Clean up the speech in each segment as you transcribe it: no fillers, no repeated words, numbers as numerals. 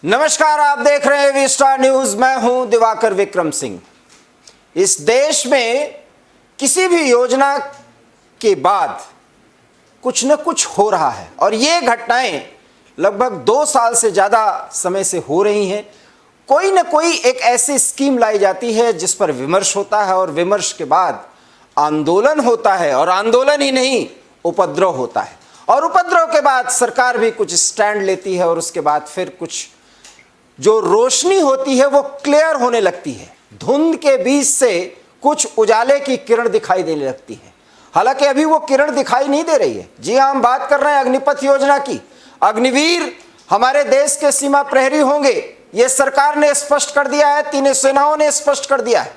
नमस्कार, आप देख रहे हैं वी स्टार न्यूज। मैं हूं दिवाकर विक्रम सिंह। इस देश में किसी भी योजना के बाद कुछ न कुछ हो रहा है और ये घटनाएं लगभग 2 साल से ज़्यादा समय से हो रही हैं। कोई न कोई एक ऐसी स्कीम लाई जाती है जिस पर विमर्श होता है और विमर्श के बाद आंदोलन होता है और आंदोलन ही नहीं, उपद्रव होता है और उपद्रव के बाद सरकार भी कुछ स्टैंड लेती है और उसके बाद फिर कुछ जो रोशनी होती है वो क्लियर होने लगती है। धुंध के बीच से कुछ उजाले की किरण दिखाई देने लगती है। हालांकि अभी वो किरण दिखाई नहीं दे रही है। जी हाँ, हम बात कर रहे हैं अग्निपथ योजना की। अग्निवीर हमारे देश के सीमा प्रहरी होंगे, ये सरकार ने स्पष्ट कर दिया है, तीनों सेनाओं ने स्पष्ट कर दिया है।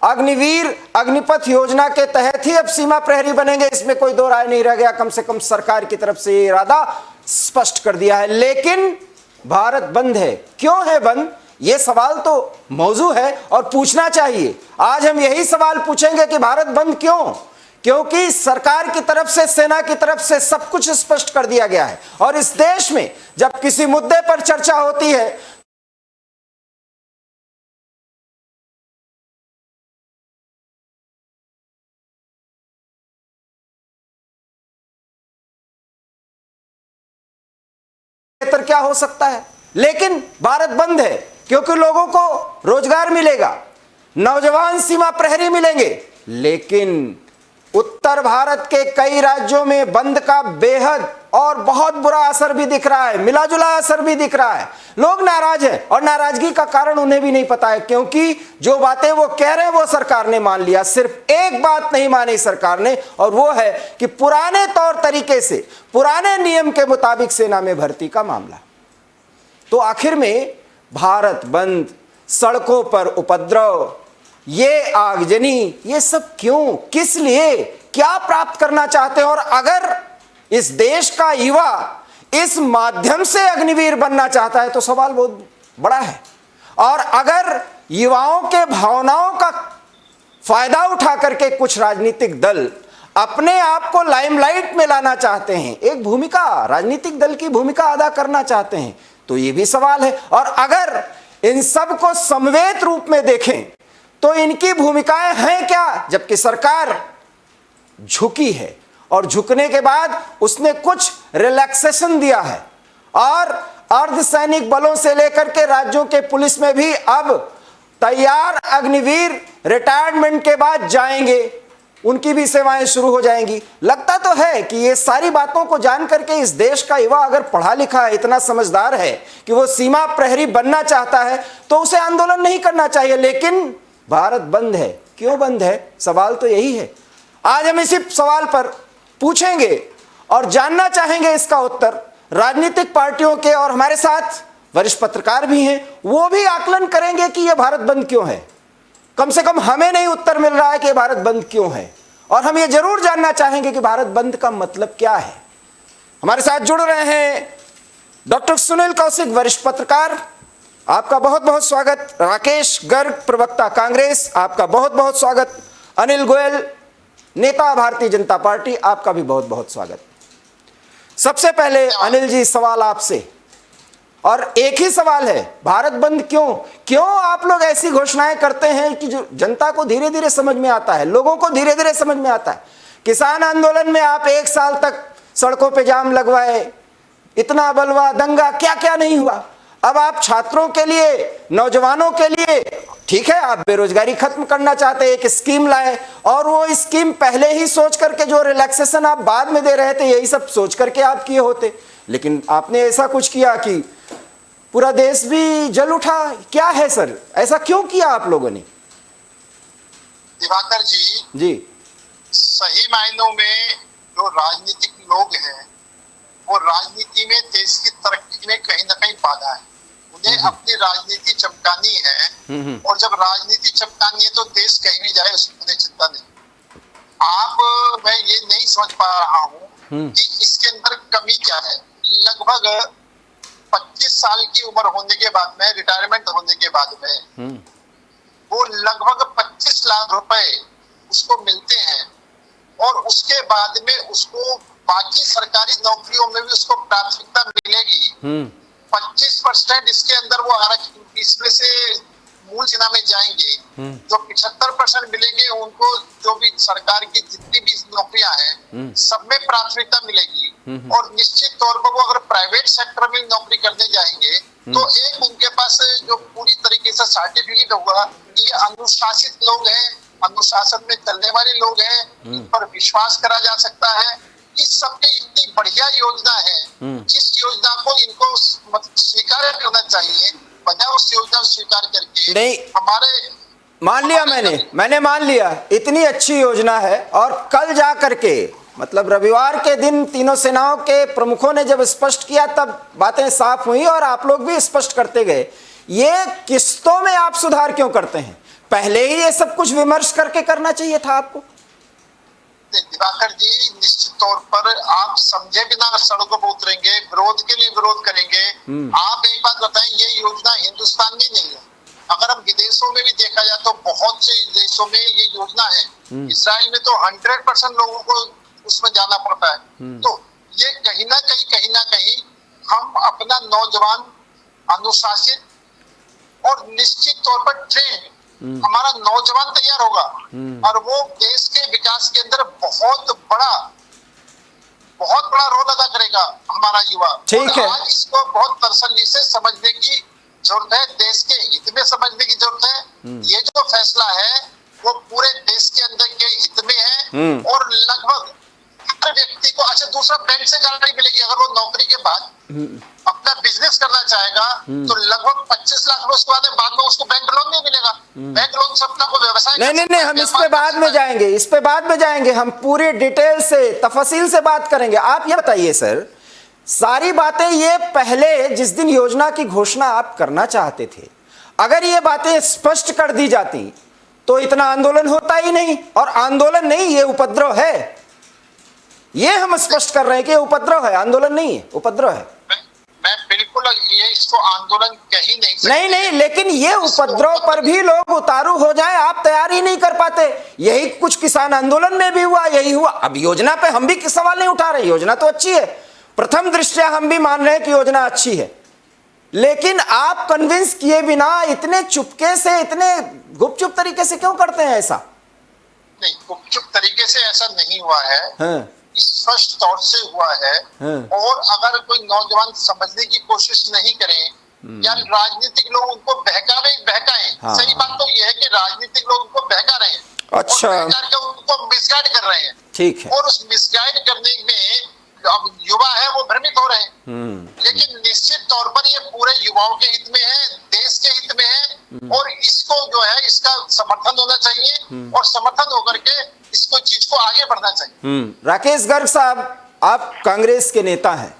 अग्निवीर अग्निपथ योजना के तहत ही अब सीमा प्रहरी बनेंगे, इसमें कोई दो राय नहीं रह गया। कम से कम सरकार की तरफ से ये इरादा स्पष्ट कर दिया है। लेकिन भारत बंद है। क्यों है बंद? ये सवाल तो मौजू है और पूछना चाहिए। आज हम यही सवाल पूछेंगे कि भारत बंद क्यों? क्योंकि सरकार की तरफ से, सेना की तरफ से सब कुछ स्पष्ट कर दिया गया है और इस देश में जब किसी मुद्दे पर चर्चा होती है बेहतर क्या हो सकता है। लेकिन भारत बंद है क्योंकि लोगों को रोजगार मिलेगा, नौजवान सीमा प्रहरी मिलेंगे। लेकिन उत्तर भारत के कई राज्यों में बंद का बेहद और बहुत बुरा असर भी दिख रहा है, मिला जुला असर भी दिख रहा है। लोग नाराज हैं और नाराजगी का कारण उन्हें भी नहीं पता है, क्योंकि जो बातें वो कह रहे हैं वो सरकार ने मान लिया। सिर्फ एक बात नहीं मानी सरकार ने, और वो है कि पुराने तौर तरीके से, पुराने नियम के मुताबिक सेना में भर्ती का मामला। तो आखिर में भारत बंद, सड़कों पर उपद्रव, ये आगजनी, ये सब क्यों, किस लिए, क्या प्राप्त करना चाहते हैं? और अगर इस देश का युवा इस माध्यम से अग्निवीर बनना चाहता है तो सवाल बहुत बड़ा है। और अगर युवाओं के भावनाओं का फायदा उठा करके कुछ राजनीतिक दल अपने आप को लाइमलाइट में लाना चाहते हैं, एक भूमिका, राजनीतिक दल की भूमिका अदा करना चाहते हैं, तो ये भी सवाल है। और अगर इन सब को समवेत रूप में देखें तो इनकी भूमिकाएं हैं क्या? जबकि सरकार झुकी है और झुकने के बाद उसने कुछ रिलैक्सेशन दिया है और अर्धसैनिक बलों से लेकर के राज्यों के पुलिस में भी अब तैयार अग्निवीर रिटायरमेंट के बाद जाएंगे, उनकी भी सेवाएं शुरू हो जाएंगी। लगता तो है कि ये सारी बातों को जान करके इस देश का युवा अगर पढ़ा लिखा है, इतना समझदार है कि वो सीमा प्रहरी बनना चाहता है, तो उसे आंदोलन नहीं करना चाहिए। लेकिन भारत बंद है। क्यों बंद है? सवाल तो यही है। आज हम इसी सवाल पर पूछेंगे और जानना चाहेंगे इसका उत्तर राजनीतिक पार्टियों के, और हमारे साथ वरिष्ठ पत्रकार भी हैं, वो भी आकलन करेंगे कि यह भारत बंद क्यों है। कम से कम हमें नहीं उत्तर मिल रहा है कि भारत बंद क्यों है, और हम ये जरूर जानना चाहेंगे कि भारत बंद का मतलब क्या है। हमारे साथ जुड़ रहे हैं डॉक्टर सुनील कौशिक, वरिष्ठ पत्रकार, आपका बहुत बहुत स्वागत। राकेश गर्ग, प्रवक्ता कांग्रेस, आपका बहुत बहुत स्वागत। अनिल गोयल, नेता भारतीय जनता पार्टी, आपका भी बहुत बहुत स्वागत। सबसे पहले अनिल जी, सवाल आपसे, और एक ही सवाल है, भारत बंद क्यों आप लोग ऐसी घोषणाएं करते हैं कि जो जनता को धीरे धीरे समझ में आता है, लोगों को धीरे धीरे समझ में आता है। किसान आंदोलन में आप 1 साल तक सड़कों पे जाम लगवाए, इतना बलवा दंगा, क्या क्या नहीं हुआ। अब आप छात्रों के लिए, नौजवानों के लिए, ठीक है, आप बेरोजगारी खत्म करना चाहते हैं, एक स्कीम लाए, और वो स्कीम पहले ही सोच करके, जो रिलैक्सेशन आप बाद में दे रहे थे, यही सब सोच करके आप किए होते। लेकिन आपने ऐसा कुछ किया कि पूरा देश भी जल उठा। क्या है सर, ऐसा क्यों किया आप लोगों ने? दिवाकर जी, सही मायनों में जो राजनीतिक लोग हैं वो राजनीति में देश की तरक्की में कहीं ना कहीं बाधा है। उन्हें अपनी राजनीति चमकानी है, और जब राजनीति चमकानी है तो देश कहीं भी जाए उन्हें चिंता नहीं। मैं ये नहीं समझ पा रहा हूँ कि इसके अंदर कमी क्या है। लगभग 25 साल की उम्र होने के बाद में, रिटायरमेंट होने के बाद में, वो लगभग 25 लाख रुपए उसको मिलते हैं, और उसके बाद में उसको बाकी सरकारी नौकरियों में भी उसको प्राथमिकता मिलेगी। 25% इसके अंदर वो आरक्षण इसमें से मूल सेना में जाएंगे, जो 75% मिलेंगे उनको, जो भी सरकार की जितनी भी नौकरियां हैं सब में प्राथमिकता मिलेगी। और निश्चित तौर पर वो अगर प्राइवेट सेक्टर में नौकरी करने जाएंगे तो एक उनके पास जो पूरी तरीके से सर्टिफिकेट होगा कि ये अनुशासित लोग हैं, अनुशासन में चलने वाले लोग हैं, इन पर विश्वास करा जा सकता है। इस सबके इतनी बढ़िया योजना है, जिस योजना को इनको स्वीकार करना चाहिए, बजाय उस योजना को स्वीकार करके नहीं, हमारे मान लिया मैंने मान लिया इतनी अच्छी योजना है, और कल जा करके मतलब रविवार के दिन तीनों सेनाओं के प्रमुखों ने जब स्पष्ट किया तब बातें साफ हुई और आप लोग भी स्पष्ट करते गए। ये किस्तों में आप सुधार क्यों करते हैं? पहले ही ये सब कुछ विमर्श करके करना चाहिए था आपको। दिवाकर जी, निश्चित तौर पर आप समझे बिना सड़कों पर उतरेंगे, विरोध के लिए विरोध करेंगे। आप एक बात बताएं, ये योजना हिंदुस्तान में नहीं है, अगर हम विदेशों में भी देखा जाए तो बहुत से देशों में ये योजना है। इसराइल में तो 100% लोगों को उसमें जाना पड़ता है। तो ये कहीं ना कहीं हम अपना नौजवान अनुशासित और निश्चित तौर पर ट्रेन हमारा नौजवान तैयार होगा और वो देश के विकास के अंदर बहुत बड़ा रोल अदा करेगा हमारा युवा। ठीक है, आज इसको बहुत तसल्ली से समझने की जरूरत है, देश के हित में समझने की जरूरत है। ये जो फैसला है वो पूरे देश के अंदर के हित में है और लगभग हर व्यक्ति को, अच्छा दूसरा बैंक से गारंटी मिलेगी, अगर वो नौकरी के बाद अपना बिजनेस करना चाहेगा तो लगभग 25 लाख रुपए उसके बाद में उसको बैंक लोन नहीं मिलेगा। बैंक लोन से अपना को व्यवसाय नहीं, हम इस पे बाद में जाएंगे, इस पे बाद में जाएंगे, हम पूरी डिटेल से तफसील से बात करेंगे। आप ये बताइए सर, सारी बातें ये पहले जिस दिन योजना की घोषणा आप करना चाहते थे, अगर ये बातें स्पष्ट कर दी जाती तो इतना आंदोलन होता ही नहीं। और आंदोलन नहीं, ये उपद्रव है, ये हम स्पष्ट कर रहे हैं कि ये उपद्रव है, आंदोलन नहीं है, उपद्रव है। मैं बिल्कुल ये इसको आंदोलन कहीं नहीं सकते। नहीं, लेकिन ये उपद्रव पर भी लोग उतारू हो जाए, आप तैयार ही नहीं कर पाते। यही कुछ किसान आंदोलन में भी हुआ, यही हुआ। अब योजना पे हम भी सवाल नहीं उठा रहे, योजना तो अच्छी है, प्रथम दृष्टया हम भी मान रहे हैं कि योजना अच्छी है, लेकिन आप कन्विंस किए बिना इतने चुपके से, इतने गुपचुप तरीके से क्यों करते हैं ऐसा? नहीं, गुपचुप तरीके से ऐसा नहीं हुआ है, हाँ। स्पष्ट तौर से हुआ है। और अगर कोई नौजवान समझने की कोशिश नहीं करें या राजनीतिक लोग उनको बहकाएं, हाँ। सही बात तो यह है कि राजनीतिक लोग उनको बहका रहे हैं, अच्छा, और बहका के उनको मिसगाइड कर रहे हैं। ठीक है, और उस मिसगाइड करने में अब युवा है वो भ्रमित हो रहे हैं। लेकिन निश्चित तौर पर ये पूरे युवाओं के हित में है, देश के हित में है, और इसको जो है इसका समर्थन होना चाहिए और समर्थन होकर के इसको चीज को आगे बढ़ना चाहिए। राकेश गर्ग साहब, आप कांग्रेस के नेता हैं,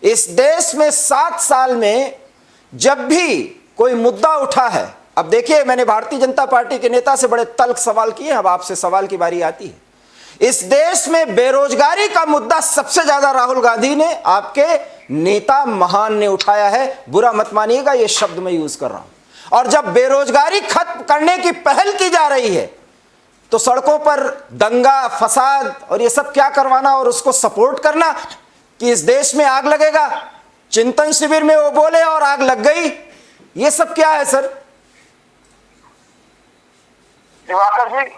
इस देश में 7 साल में जब भी कोई मुद्दा उठा है, अब देखिए मैंने भारतीय जनता पार्टी के नेता से बड़े तल्ख सवाल किए, अब आपसे सवाल की बारी आती है। इस देश में बेरोजगारी का मुद्दा सबसे ज्यादा राहुल गांधी ने, आपके नेता महान ने उठाया है। बुरा मत मानिएगा, यह शब्द मैं यूज कर रहा हूं। और जब बेरोजगारी खत्म करने की पहल की जा रही है तो सड़कों पर दंगा फसाद और ये सब क्या करवाना और उसको सपोर्ट करना कि इस देश में आग लगेगा। चिंतन शिविर में वो बोले और आग लग गई, ये सब क्या है सर? दिवाकर जी,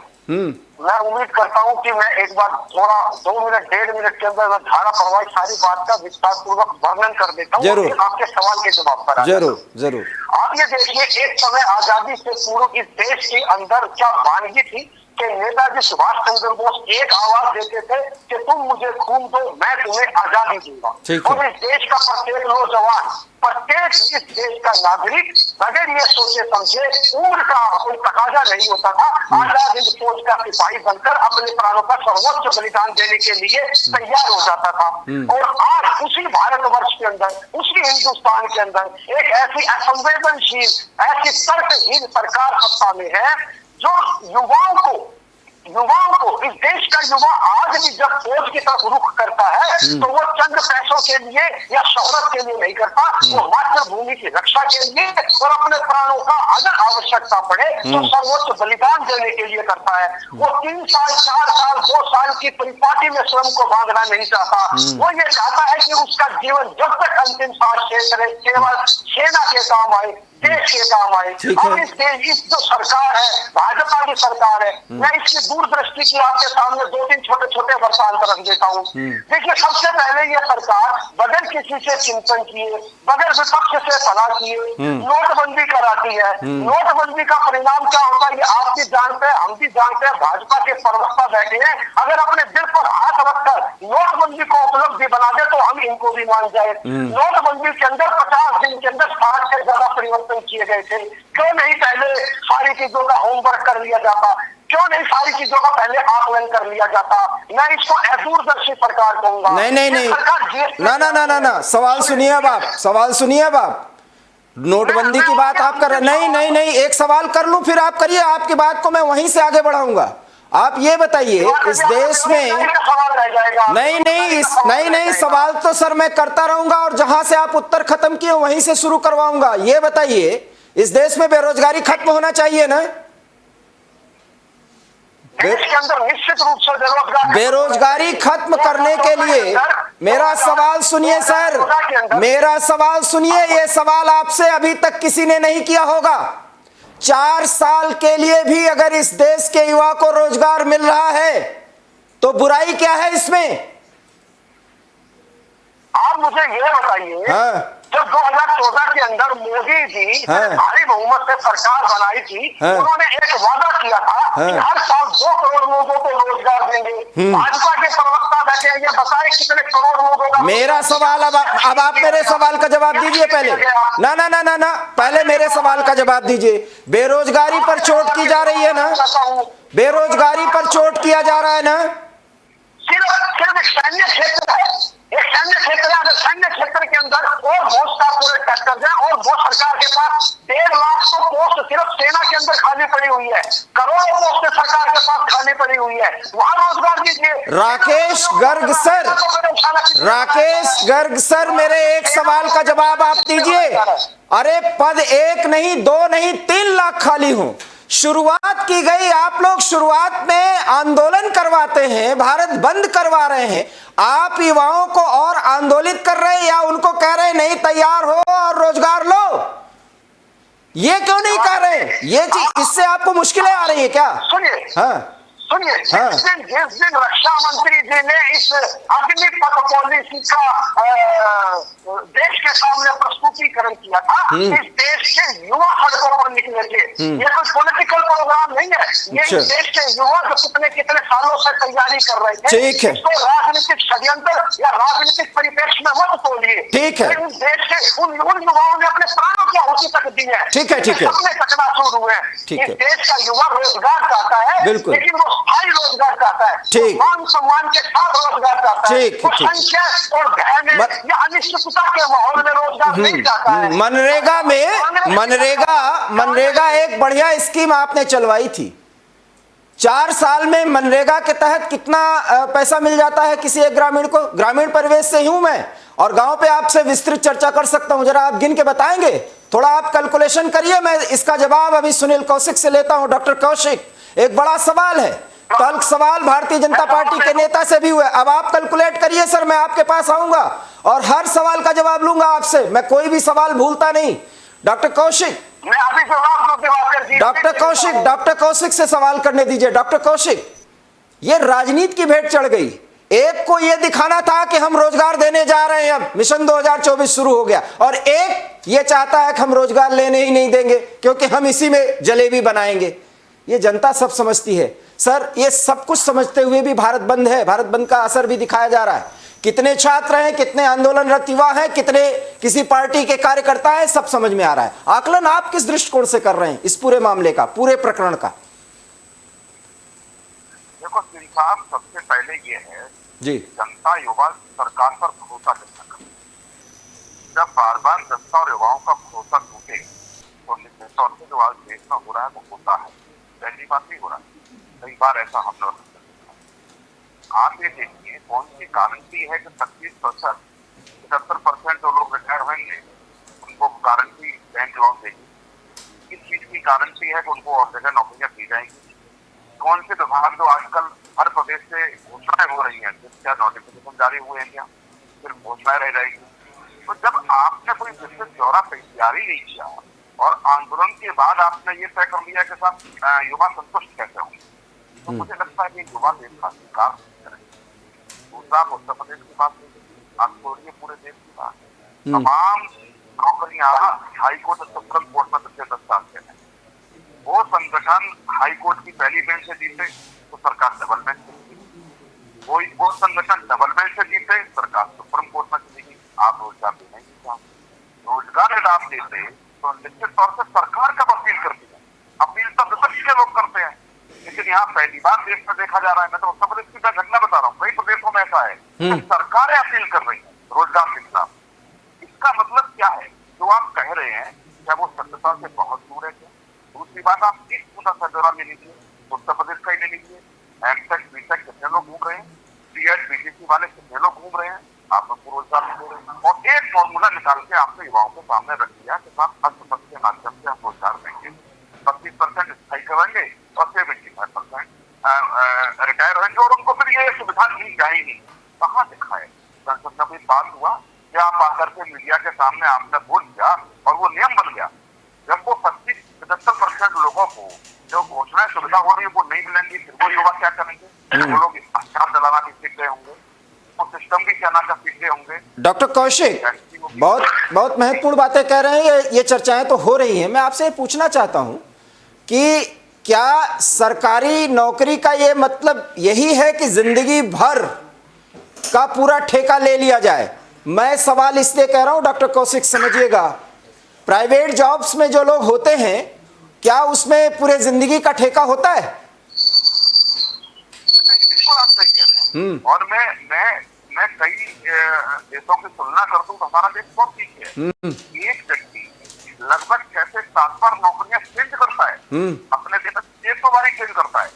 मैं उम्मीद करता हूं कि मैं एक बार थोड़ा 2 मिनट 1.5 मिनट के अंदर धारा प्रवाह सारी बात का विस्तार पूर्वक वर्णन कर देता हूं। जरूर, आपके सवाल के जवाब पर जरूर। आप ये देखिए, एक समय आजादी से पूर्व इस देश के अंदर क्या वानगी थी कि नेताजी सुभाष चंद्र बोस एक आवाज देते थे कि तुम मुझे खून दो, मैं तुम्हें आजादी दूंगा। और इस देश का प्रत्येक नौजवान, प्रत्येक इस देश का नागरिक अगर ये सोचे समझे, उम्र का कोई तकाजा नहीं होता था, आजाद हिंद फौज का सिपाही बनकर अपने प्राणों का सर्वोच्च बलिदान देने के लिए तैयार हो जाता था। और आज उसी भारतवर्ष के अंदर, उसी हिंदुस्तान के अंदर एक ऐसी असंवेदनशील, ऐसी तर्कहीन सरकार सत्ता में है जो युवाओं को इस देश का युवा आज भी जब फौज की तरफ रुख करता है तो वो चंद पैसों के लिए या शोहरत के लिए नहीं करता, वो मातृभूमि की रक्षा के लिए और अपने प्राणों का अगर आवश्यकता पड़े तो सर्वोच्च बलिदान देने के लिए करता है। वो 3 साल 4 साल 2 साल की परिपाटी में स्वयं को बांधना नहीं चाहता। वो ये चाहता है कि उसका जीवन जब तक अंतिम सांस ले केवल सेना के काम आए, देश के काम आए। और इस जो सरकार है, भाजपा की सरकार है, मैं इसकी दूरदृष्टि की आपके सामने 2-3 छोटे छोटे वर्षांत रख देता हूँ। देखिए, सबसे पहले ये सरकार बगैर किसी से चिंतन किए, बगैर विपक्ष से सलाह किए नोटबंदी कराती है। नोटबंदी का परिणाम क्या होता है ये आप भी जानते हैं, हम भी जानते हैं। भाजपा के प्रवक्ता बैठे हैं, अगर अपने दिल पर हाथ रखकर नोटबंदी को उपलब्धि बना दे तो हम इनको भी मान जाए। नोटबंदी के अंदर 50 दिन के अंदर 60 से ज्यादा परिवर्तन किए गए थे। क्यों नहीं पहले सारी चीजों का होमवर्क कर लिया जाता? क्यों नहीं सारी चीजों का पहले आकलन कर लिया जाता? मैं इसको अदूरदर्शी सरकार कहूंगा। नहीं, ना, सवाल सुनिए अब आप, सवाल सुनिए अब आप। नोटबंदी की बात आप कर रहे, नहीं, एक सवाल कर लूं फिर आप करिए, आपकी बात को मैं वहीं से आगे बढ़ाऊंगा। आप ये बताइए, इस देश में नहीं, सवाल तो सर मैं करता रहूंगा और जहां से आप उत्तर खत्म किए वहीं से शुरू करवाऊंगा। ये बताइए, इस देश में बेरोजगारी खत्म होना चाहिए ना? देश के अंदर निश्चित रूप से बेरोजगारी खत्म करने के लिए मेरा सवाल सुनिए सर, मेरा सवाल सुनिए। ये सवाल आपसे अभी तक किसी ने नहीं किया होगा। 4 साल के लिए भी अगर इस देश के युवा को रोजगार मिल रहा है तो बुराई क्या है इसमें? आप मुझे ये बताइए, जब 2014 के अंदर मोदी जी भारी बहुमत से सरकार बनाई थी, उन्होंने एक वादा किया था कि हर साल 2 करोड़ लोगों को रोजगार देंगे। भाजपा के प्रवक्ता बैठे हैं, ये बताएं कितने करोड़ लोगों का। मेरा सवाल अब आप मेरे सवाल का जवाब दीजिए पहले। ना, पहले मेरे सवाल का जवाब दीजिए। बेरोजगारी पर चोट की जा रही है ना? बेरोजगारी पर चोट किया जा रहा है ना? सिर्फ सैन्य क्षेत्र है, एक सैन्य क्षेत्र है। अगर सैन्य क्षेत्र के अंदर और बहुत सा पूरे टक्कर जाए और वो सरकार के पास 1.5 लाख तो पोस्ट सिर्फ सेना के अंदर खाली पड़ी हुई है, करोड़ों पोस्ट सरकार के पास खाली पड़ी हुई है, वहां रोजगार दीजिए। राकेश गर्ग सर, मेरे एक सवाल का जवाब आप दीजिए। अरे पद 1 नहीं 2 नहीं 3 लाख खाली हो। शुरुआत की गई, आप लोग शुरुआत में आंदोलन करवाते हैं, भारत बंद करवा रहे हैं। आप युवाओं को और आंदोलित कर रहे हैं या उनको कह रहे हैं नहीं तैयार हो और रोजगार लो? ये क्यों नहीं कर रहे? ये चीज, इससे आपको मुश्किलें आ रही है क्या? सुनिए, जिस दिन रक्षा मंत्री जी ने इस अग्निपथ पॉलिसी का देश के सामने प्रस्तुतिकरण किया था, इस देश के युवा सड़कों पर निकले थे। ये कोई पॉलिटिकल प्रोग्राम नहीं है, ये इस देश के युवा जो कितने सालों से तैयारी कर रहे थे। इसको राजनीतिक षड्यंत्र या राजनीतिक परिप्रेक्ष्य में मत तोलिए। ठीक है, इस देश के उन युवाओं ने अपने प्राणों की आहुति तक दी है। ठीक है, अपने चकनाचूर हुए। इस देश का युवा रोजगार चाहता है, लेकिन वो स्थायी रोजगार चाहता है, मान सम्मान के साथ रोजगार चाहता है, वो संख्या और भय में या अनिश्चितता के माहौल में रोजगार नहीं चाहता है। मनरेगा एक बढ़िया स्कीम आपने चलवाई थी। 4 साल में मनरेगा के तहत कितना पैसा मिल जाता है किसी एक ग्रामीण को? ग्रामीण परिवेश से हूं मैं और गांव पे आपसे विस्तृत चर्चा कर सकता हूं। जरा आप गिन के बताएंगे, थोड़ा आप कैलकुलेशन करिए। मैं इसका जवाब अभी सुनील कौशिक से लेता हूं। डॉक्टर कौशिक, एक बड़ा सवाल है, तल्ख सवाल भारतीय जनता पार्टी के नेता से भी हुआ। अब आप कैलकुलेट करिए सर, मैं आपके पास आऊंगा और हर सवाल का जवाब लूंगा आपसे, मैं कोई भी सवाल भूलता नहीं। डॉक्टर कौशिक, मैं अभी जवाब डॉक्टर कौशिक से सवाल करने दीजिए। डॉक्टर कौशिक, ये राजनीति की भेंट चढ़ गई। एक को ये दिखाना था कि हम रोजगार देने जा रहे हैं, अब मिशन 2024 शुरू हो गया, और एक ये चाहता है कि हम रोजगार लेने ही नहीं देंगे क्योंकि हम इसी में जलेबी बनाएंगे। ये जनता सब समझती है सर। ये सब कुछ समझते हुए भी भारत बंद है, भारत बंद का असर भी दिखाया जा रहा है। कितने छात्र हैं, कितने आंदोलनरत युवा हैं, कितने किसी पार्टी के कार्यकर्ता हैं, सब समझ में आ रहा है। आकलन आप किस दृष्टिकोण से कर रहे हैं इस पूरे मामले का, पूरे प्रकरण का? देखो सिंह साहब, सबसे पहले ये है जी, जनता युवा सरकार पर भरोसा करना कर। जब बार बार जनता और युवाओं का भरोसा टूटे तो निश्चित तौर से जो आज देश में हो रहा है वो होता है। पहली बात नहीं हो रहा है, कई बार ऐसा हम लोग आप ये देखिए कौन सी गारंटी है कि 25%, 75% जो लोग रिटायर होंगे उनको गारंटी बैंक लोन देगी। किस चीज की गारंटी है कि उनको और जगह नौकरियां दी जाएंगी? कौन से विभाग जो आजकल हर प्रदेश से घोषणाएं हो रही हैं, क्या नोटिफिकेशन जारी हुए हैं क्या? सिर्फ घोषणाएं रह जाएगी। तो जब आपने कोई विस्तृत ब्यौरा तैयारी नहीं किया और आंदोलन के बाद आपने ये तय कर लिया कि साहब युवा संतुष्ट कैसे होंगे, तो मुझे लगता है कि युवा देश का विकास करेंगे। दूसरा, उत्तर प्रदेश की बात आप छोड़िए, पूरे देश की बात, तमाम नौकरियां हाईकोर्ट और सुप्रीम कोर्ट में पिछले 10 साल से है। वो संगठन हाईकोर्ट की पहली बेंच से जीते तो सरकार डबल बेंच से जीती, वो संगठन डबल बेंच से जीते सरकार सुप्रीम कोर्ट में चलेगी। आप रोजगार देना ही चाहते, रोजगार यदि आप देते तो निश्चित तौर से सरकार कब अपील करती है? अपील तो विपक्ष के लोग करते हैं, लेकिन यहाँ पहली बार देश में देखा जा रहा है, मैं तो उत्तर प्रदेश की घटना बता रहा हूँ, कई प्रदेशों में ऐसा है सरकारें अपील कर रही है रोजगार के खिलाफ। इसका मतलब क्या है? जो आप कह रहे हैं क्या वो सत्यता से बहुत दूर है क्या? दूसरी बात, आप एक पूरा सा ब्यौरा ले लीजिए, उत्तर प्रदेश का ही ले लीजिए, एमटेक बीटेक कितने लोग घूम रहे हैं, बीएड बीटीसी वाले कितने लोग घूम रहे हैं, आप उनको रोजगार नहीं दे रहे हैं। और एक फॉर्मूला निकाल के आपने युवाओं के सामने रख दिया कि साथ अर्थपत्र के माध्यम से हम रोजगार देंगे, 25% स्थायी करेंगे और 75% रिटायर होंगे और उनको फिर ये सुविधा दी जाएगी। कहाँ दिखा है? संसद में कोई बात हुआ या आप आकर के मीडिया के सामने आपने बोल दिया और वो नियम बन गया? जब वो 25-75% लोगों को जो घोषणाएं सुविधा हो रही है वो नहीं मिलेंगी, फिर वो युवा क्या करेंगे? वो लोग अचार डलाना भी सीख गए होंगे, वो सिस्टम भी चलाना का सीख गए होंगे। डॉक्टर कौशिक बहुत महत्वपूर्ण बातें कह रहे हैं, ये चर्चाएं तो हो रही हैं। मैं आपसे पूछना चाहता हूं कि क्या सरकारी नौकरी का ये मतलब यही है कि जिंदगी भर का पूरा ठेका ले लिया जाए? मैं सवाल इसलिए कह रहा हूं डॉक्टर कौशिक, समझिएगा, प्राइवेट जॉब्स में जो लोग होते हैं क्या उसमें पूरे जिंदगी का ठेका होता है? बिल्कुल आप सही कह रहे हैं। और मैं कई देशों की तुलना कर दूं तो हमारा देश बहुत पीछे है। एक व्यक्ति लगभग 6 से 7 बार नौकरियां चेंज करता है, अपने देश में 600 बार चेंज करता है,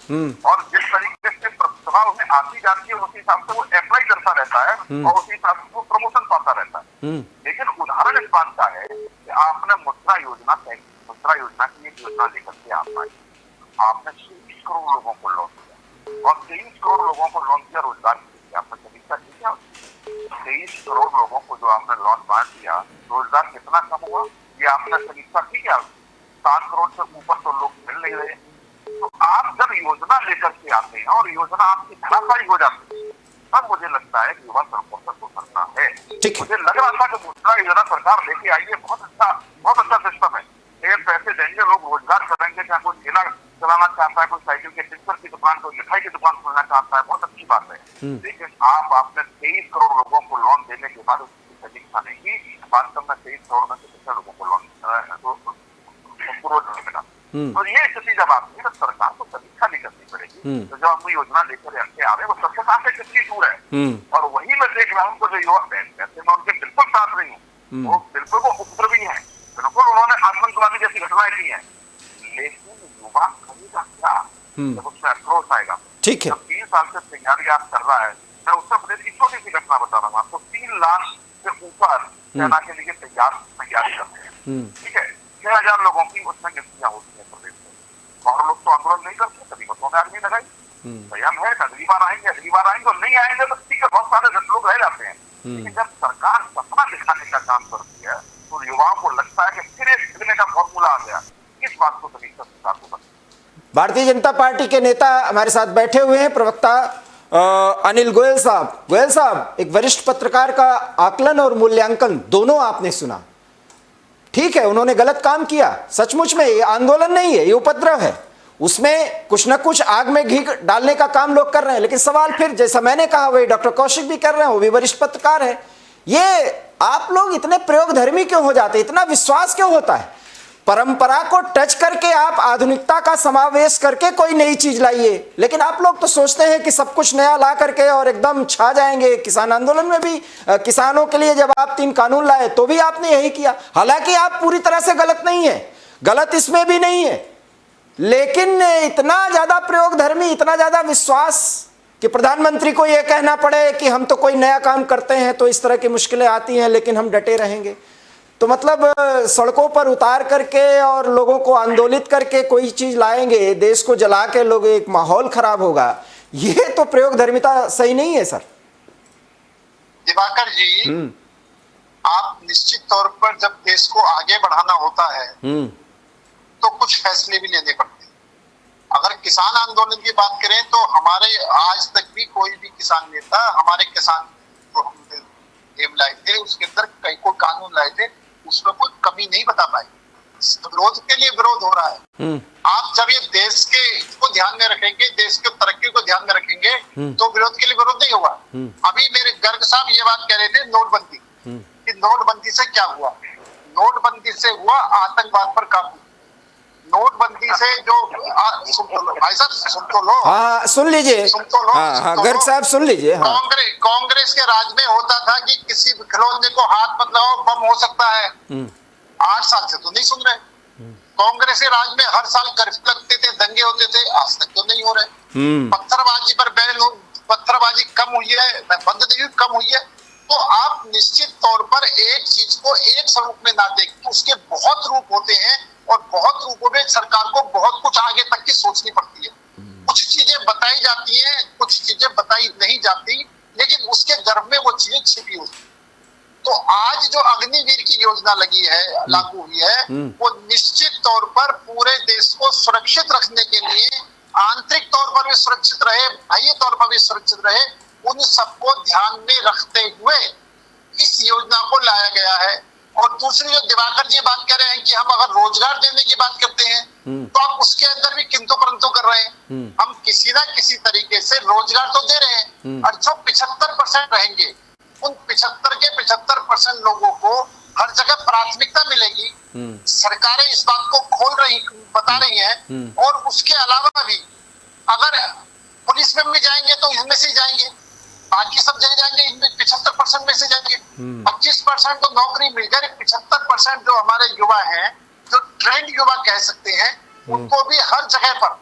और जिस तरीके से प्रतिभा उसमें आती जाती है उसी हिसाब से वो अप्लाई करता रहता है और उसी हिसाब से वो प्रमोशन पाता रहता है। लेकिन उदाहरण इस बात का है कि आपने मुद्रा योजना की एक योजना लेकर के आपने 23 करोड़ लोगों को लोन दिया और 23 करोड़ लोगों को लोन दिया रोजगार के लिए। आपने समीक्षा की क्या? 23 करोड़ लोगों को जो आपने लोन बांट दिया, रोजगार कितना कम हुआ ये आपने समीक्षा की क्या? 7 करोड़ से ऊपर तो लोग मिल नहीं रहे। तो आप जब योजना लेकर के आते हैं और योजना आपकी धराशायी हो जाती है, तब मुझे लगता है कि युवा संपर्क को करना है। मुझे लग रहा था कि मुद्रा योजना सरकार लेके आई है, बहुत अच्छा सिस्टम है, लेकिन पैसे देंगे, लोग रोजगार करेंगे, चाहे कोई ठेला चलाना चाहता है, कोई साइकिल के टिक्कर की दुकान, कोई मिठाई की दुकान खोलना चाहता है, बहुत अच्छी बात है। लेकिन आपने 23 करोड़ लोगों को लोन देने के बाद उसकी समीक्षा नहीं की, वास्तव में 23 करोड़ में से कितने लोगों को लोन मिला। तो ये स्थिति जब आती है तो सरकार को समीक्षा नहीं करनी पड़ेगी। तो जो हम योजना लेकर आ रहे हैं वो सत्यता से कितनी दूर है, और वही मैं देख रहा हूँ जो युवा वैसे मैं उनके बिल्कुल साथ नहीं हूँ, वो बिल्कुल वो उपद्रवी है, बिल्कुल उन्होंने आतंकवादी जैसी घटनाएं की हैं, लेकिन युवा खरीदा क्या जब उसमें अक्रोश आएगा? ठीक है, 3 साल से तैयारी आप कर रहा है। मैं उत्तर प्रदेश की छोटी सी घटना बता रहा हूँ आपको। 3 लाख से ऊपर सेना के लिए तैयारी करते हैं, ठीक है, 6,000 लोगों की उसमें नियुक्तियां होती है प्रदेश में, और लोग तो आंदोलन नहीं करते, सभी बसों में आदमी लगाई, संयम है, अगली बार आएंगे और नहीं आएंगे तो ठीक है, बहुत सारे लोग रह जाते हैं। लेकिन जब सरकार सपना दिखाने का काम करती है तो युवाओं को लगता है कि फिर एक का फॉर्मूला आ गया। इस बात को सभी सरकार को बता। भारतीय जनता पार्टी के नेता हमारे साथ बैठे हुए हैं, प्रवक्ता अनिल गोयल साहब, एक वरिष्ठ पत्रकार का आकलन और मूल्यांकन दोनों आपने सुना। ठीक है, उन्होंने गलत काम किया, सचमुच में ये आंदोलन नहीं है, ये उपद्रव है, उसमें कुछ न कुछ आग में घी डालने का काम लोग कर रहे हैं। लेकिन सवाल फिर जैसा मैंने कहा वही डॉक्टर कौशिक भी कर रहे हैं, वो भी वरिष्ठ पत्रकार है, ये आप लोग इतने प्रयोगधर्मी क्यों हो जाते, इतना विश्वास क्यों होता है? परंपरा को टच करके आप आधुनिकता का समावेश करके कोई नई चीज लाइए, लेकिन आप लोग तो सोचते हैं कि सब कुछ नया ला करके और एकदम छा जाएंगे। किसान आंदोलन में भी किसानों के लिए जब आप 3 कानून लाए तो भी आपने यही किया, हालांकि आप पूरी तरह से गलत नहीं है, गलत इसमें भी नहीं है, लेकिन इतना ज्यादा प्रयोगधर्मी, इतना ज्यादा विश्वास कि प्रधानमंत्री को यह कहना पड़े कि हम तो कोई नया काम करते हैं तो इस तरह की मुश्किलें आती हैं लेकिन हम डटे रहेंगे। तो मतलब सड़कों पर उतार करके और लोगों को आंदोलित करके कोई चीज लाएंगे, देश को जला के लोग, एक माहौल खराब होगा, ये तो प्रयोगधर्मिता सही नहीं है सर। दिवाकर जी, आप निश्चित तौर पर जब देश को आगे बढ़ाना होता है तो कुछ फैसले भी लेने पड़ते हैं। अगर किसान आंदोलन की बात करें तो हमारे आज तक भी कोई भी किसान नेता, हमारे किसान जो हम गेम लाए थे उसके अंदर कई को कानून लाए थे, उसमें कोई कमी नहीं बता पाई। विरोध के लिए विरोध हो रहा है। आप जब ये देश के को ध्यान में रखेंगे, देश की तरक्की को ध्यान में रखेंगे तो विरोध के लिए विरोध नहीं होगा। अभी मेरे गर्ग साहब ये बात कह रहे थे नोटबंदी कि नोटबंदी से क्या हुआ। नोटबंदी से हुआ आतंकवाद पर काबू। नोटबंदी से जो भाई साहब सुन तो लो, हाँ सुन लीजिए, सुन तो लो, हाँ गर्ग साहब सुन लीजिए। हाँ। कांग्रेस के राज में होता था कि किसी खिलौने को हाथ मत लगाओ, बम हो सकता है। 8 साल से तो नहीं सुन रहे। कांग्रेस के राज में हर साल कर्फ्यू लगते थे, दंगे होते थे, आज तक तो नहीं हो रहे। पत्थरबाजी पर बैन, पत्थरबाजी कम हुई है, बंद नहीं हुई, कम हुई है। तो आप निश्चित तौर पर एक चीज को एक स्वरूप में ना देख, उसके बहुत रूप होते हैं और बहुत रूपों में सरकार को बहुत कुछ आगे तक की सोचनी पड़ती है। कुछ चीजें बताई जाती हैं, कुछ चीजें बताई नहीं जाती, लेकिन उसके गर्भ में वो चीजें छिपी होती। तो आज जो अग्निवीर की योजना लगी है, लागू हुई है, वो निश्चित तौर पर पूरे देश को सुरक्षित रखने के लिए, आंतरिक तौर पर भी सुरक्षित रहे, बाह्य तौर पर भी सुरक्षित रहे, उन सबको ध्यान में रखते हुए इस योजना को लाया गया है। और दूसरी जो दिवाकर जी बात कर रहे हैं कि हम अगर रोजगार देने की बात करते हैं तो आप उसके अंदर भी किंतु परंतु कर रहे हैं। हम किसी ना किसी तरीके से रोजगार तो दे रहे हैं और जो 75% रहेंगे, उन 75% लोगों को हर जगह प्राथमिकता मिलेगी। सरकारें इस बात को बता रही हैं। और उसके अलावा भी अगर पुलिस में भी जाएंगे तो इनमें से जाएंगे, बाकी सब जगह जाएंगे, इनमें 75% में से जाएंगे। 25% तो नौकरी मिल जाए, 75% जो हमारे युवा हैं, जो ट्रेंड युवा कह सकते हैं, उनको भी हर जगह पर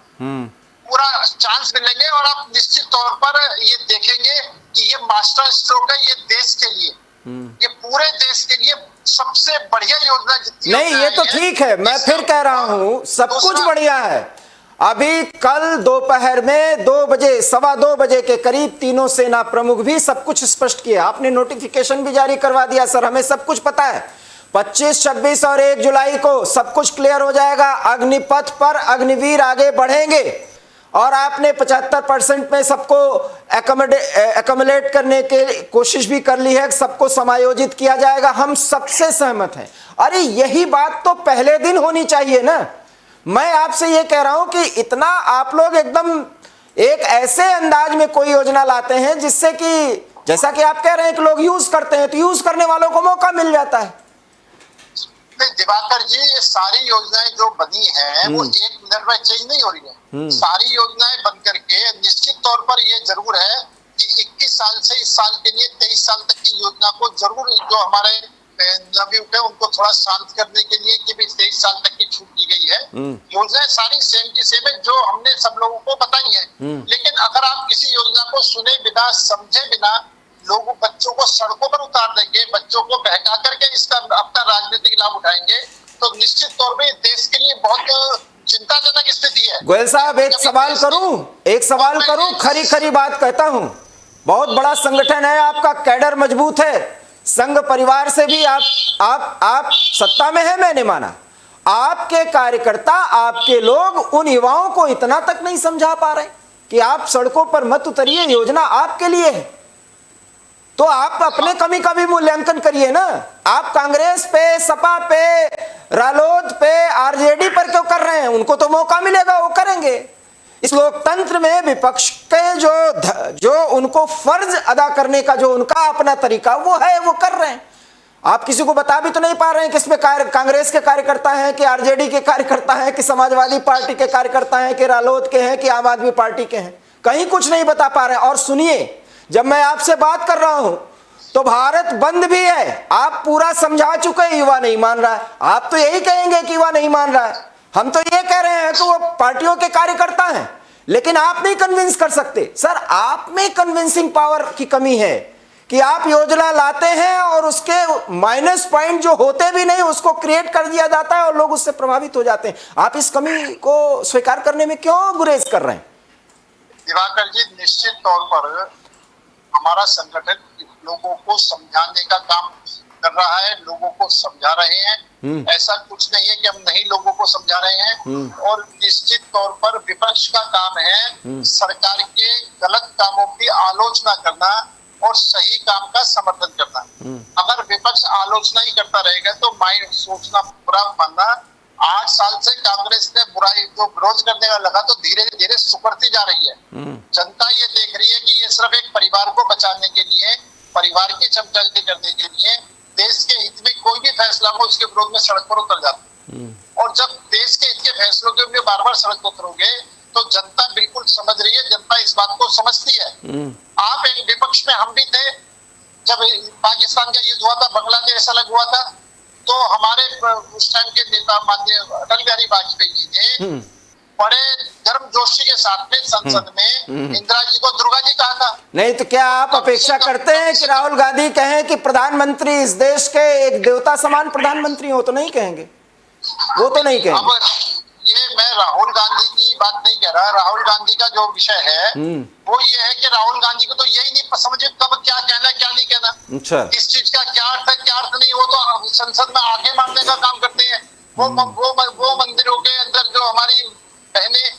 पूरा चांस मिलेंगे। और आप निश्चित तौर पर ये देखेंगे कि ये मास्टर स्ट्रोक है ये देश के लिए, ये पूरे देश के लिए सबसे बढ़िया योजना जितनी नहीं, ये तो ठीक है, मैं फिर कह रहा हूं सब कुछ बढ़िया है। अभी कल दोपहर में 2 बजे, 2:15 बजे के करीब तीनों सेना प्रमुख भी सब कुछ स्पष्ट किया। आपने नोटिफिकेशन भी जारी करवा दिया सर, हमें सब कुछ पता है। 25, 26 और 1 जुलाई को सब कुछ क्लियर हो जाएगा। अग्निपथ पर अग्निवीर आगे बढ़ेंगे और आपने 75% में सबको एकमोडेट करने की कोशिश भी कर ली है, सबको समायोजित किया जाएगा। हम सबसे सहमत हैं। अरे यही बात तो पहले दिन होनी चाहिए ना। मैं आपसे ये कह रहा हूं कि इतना आप लोग एकदम एक ऐसे अंदाज में कोई योजना लाते हैं जिससे कि जैसा कि आप कह रहे हैं कि लोग यूज करते हैं, तो यूज करने वालों को मौका मिल जाता है। दिवाकर जी, ये सारी योजनाएं जो बनी हैं वो 1 मिनट में चेंज नहीं हो रही है। सारी योजनाएं बन करके निश्चित तौर पर ये जरूर है कि 21 साल से इस साल के लिए 23 साल तक की योजना को जरूर, जो हमारे नवयुवक है उनको थोड़ा शांत करने के लिए कि 23 साल तक की छूट दी गई है। योजनाएं सारी सेम की सेम है जो हमने सब लोगों को बताई है। लेकिन अगर आप किसी योजना को सुने बिना, समझे बिना लोगों, बच्चों को सड़कों पर उतार देंगे, बच्चों को बहका करके इसका अपना राजनीतिक लाभ उठाएंगे, तो निश्चित तौर पे देश के लिए बहुत चिंताजनक स्थिति है। गोयल साहब एक सवाल करूं, खरी बात कहता हूं। बहुत बड़ा संगठन है आपका, कैडर मजबूत है, संघ परिवार से भी आप सत्ता में है, मैंने माना। आपके कार्यकर्ता, आपके लोग उन युवाओं को इतना तक नहीं समझा पा रहे कि आप सड़कों पर मत उतरिए, योजना आपके लिए है। तो आप अपने कमी का भी मूल्यांकन करिए ना। आप कांग्रेस पे, सपा पे, रालोद पे, आरजेडी पर क्यों कर रहे हैं? उनको तो मौका मिलेगा, वो करेंगे। इस लोकतंत्र में विपक्ष के जो उनको फर्ज अदा करने का जो उनका अपना तरीका वो है, वो कर रहे हैं। आप किसी को बता भी तो नहीं पा रहे हैं कि इसमें कांग्रेस के कार्यकर्ता हैं, कि आरजेडी के कार्यकर्ता हैं, कि समाजवादी पार्टी के कार्यकर्ता हैं, कि रालोद के हैं, कि आम आदमी पार्टी के हैं। कहीं कुछ नहीं बता पा रहे हैं। और सुनिए, जब मैं आपसे बात कर रहा हूं तो भारत बंद भी है, आप पूरा समझा चुके हैं, युवा नहीं मान रहा है। आप तो यही कहेंगे कि युवा नहीं मान रहा है, हम तो ये कह रहे हैं कि वो पार्टियों के कार्यकर्ता हैं, लेकिन आप नहीं कन्विंस कर सकते। सर, आप में कन्विंसिंग पावर की कमी है कि आप योजना लाते हैं और उसके माइनस पॉइंट जो होते भी नहीं उसको क्रिएट कर दिया जाता है और लोग उससे प्रभावित हो जाते हैं। आप इस कमी को स्वीकार करने में क्यों गुरेज कर रहे हैं? दिवाकर जी, निश्चित तौर पर हमारा संगठन लोगों को समझाने का काम कर रहा है, लोगों को समझा रहे हैं। ऐसा कुछ नहीं है कि हम नहीं लोगों को समझा रहे हैं। और निश्चित तौर पर विपक्ष का काम है सरकार के गलत कामों की आलोचना करना और सही काम का समर्थन करना। अगर विपक्ष आलोचना ही करता रहेगा तो माइंड सोचना, बुरा मानना। 8 साल से कांग्रेस ने बुराई को विरोध करने में लगा तो धीरे धीरे सुकड़ती जा रही है। जनता ये देख रही है कि ये सिर्फ एक परिवार को बचाने के लिए, परिवार की चमचागिरी करने के लिए, देश के हित में कोई भी फैसला हो उसके विरोध में सड़क पर उतर जाते हैं। और जब देश के हित के फैसलों के लिए बार बार सड़क पर उतरोगे तो जनता बिल्कुल समझ रही है, जनता इस बात को समझती है। आप एक विपक्ष में, हम भी थे जब पाकिस्तान का युद्ध हुआ था, बांग्लादेश अलग हुआ था, तो हमारे उस टाइम के नेता माननीय अटल बिहारी वाजपेयी जी ने बड़े गर्मजोशी के साथ में संसद में इंदिरा जी को दुर्गा जी कहा था। नहीं तो क्या आप अपेक्षा करते हैं कि राहुल गांधी कहें कि प्रधानमंत्री इस देश के एक देवता समान प्रधानमंत्री हो? तो नहीं कहेंगे, वो तो नहीं कहेंगे। अब ये मैं राहुल गांधी की बात नहीं कह रहा। राहुल गांधी का जो विषय है वो ये है कि राहुल गांधी को तो यही नहीं समझे कब क्या कहना क्या नहीं कहना। अच्छा, इस चीज का क्या अर्थ है क्या अर्थ नहीं, वो तो संसद में आगे मारने का काम करते हैं। वो मंदिरों के अंदर जो हमारी बहनें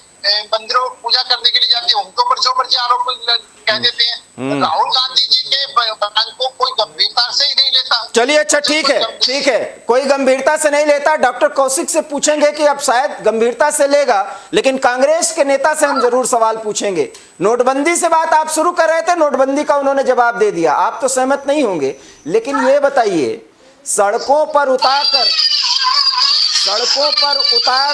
मंदिरों पूजा करने के लिए जाती है उनके ऊपर जो मर्जी आरोप कह देते हैं। राहुल गांधी जी के बयान को कोई गंभीरता से ही नहीं लेता। चलिए, अच्छा ठीक है, कोई गंभीरता से नहीं लेता। डॉक्टर कौशिक से पूछेंगे कि अब शायद गंभीरता से लेगा, लेकिन कांग्रेस के नेता से हम जरूर सवाल पूछेंगे। नोटबंदी से बात आप शुरू कर रहे थे, नोटबंदी का उन्होंने जवाब दे दिया, आप तो सहमत नहीं होंगे। लेकिन ये बताइए, सड़कों पर उतार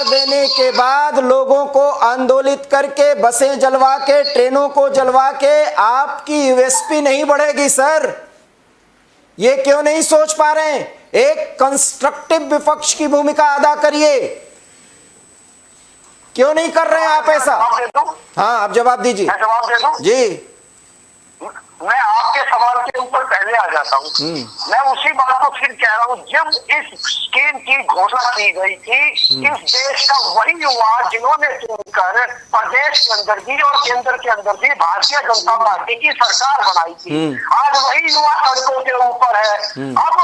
देने के बाद लोगों को आंदोलित करके, बसें जलवा के, ट्रेनों को जलवा के आपकी यूएसपी नहीं बढ़ेगी सर? ये क्यों नहीं सोच पा रहे हैं? एक कंस्ट्रक्टिव विपक्ष की भूमिका अदा करिए, क्यों नहीं कर रहे हैं आप ऐसा? हाँ, आप जवाब दीजिए। मैं जवाब दे दूं? जी, मैं आपके सवाल के ऊपर पहले आ जाता हूँ। मैं उसी बात को फिर कह रहा हूँ, जब इस स्कीम की घोषणा की गई थी, इस देश का वही युवा जिन्होंने चुनकर प्रदेश के अंदर भी और केंद्र के अंदर भी भारतीय जनता पार्टी की सरकार बनाई थी, आज वही युवा सड़कों के ऊपर है। अब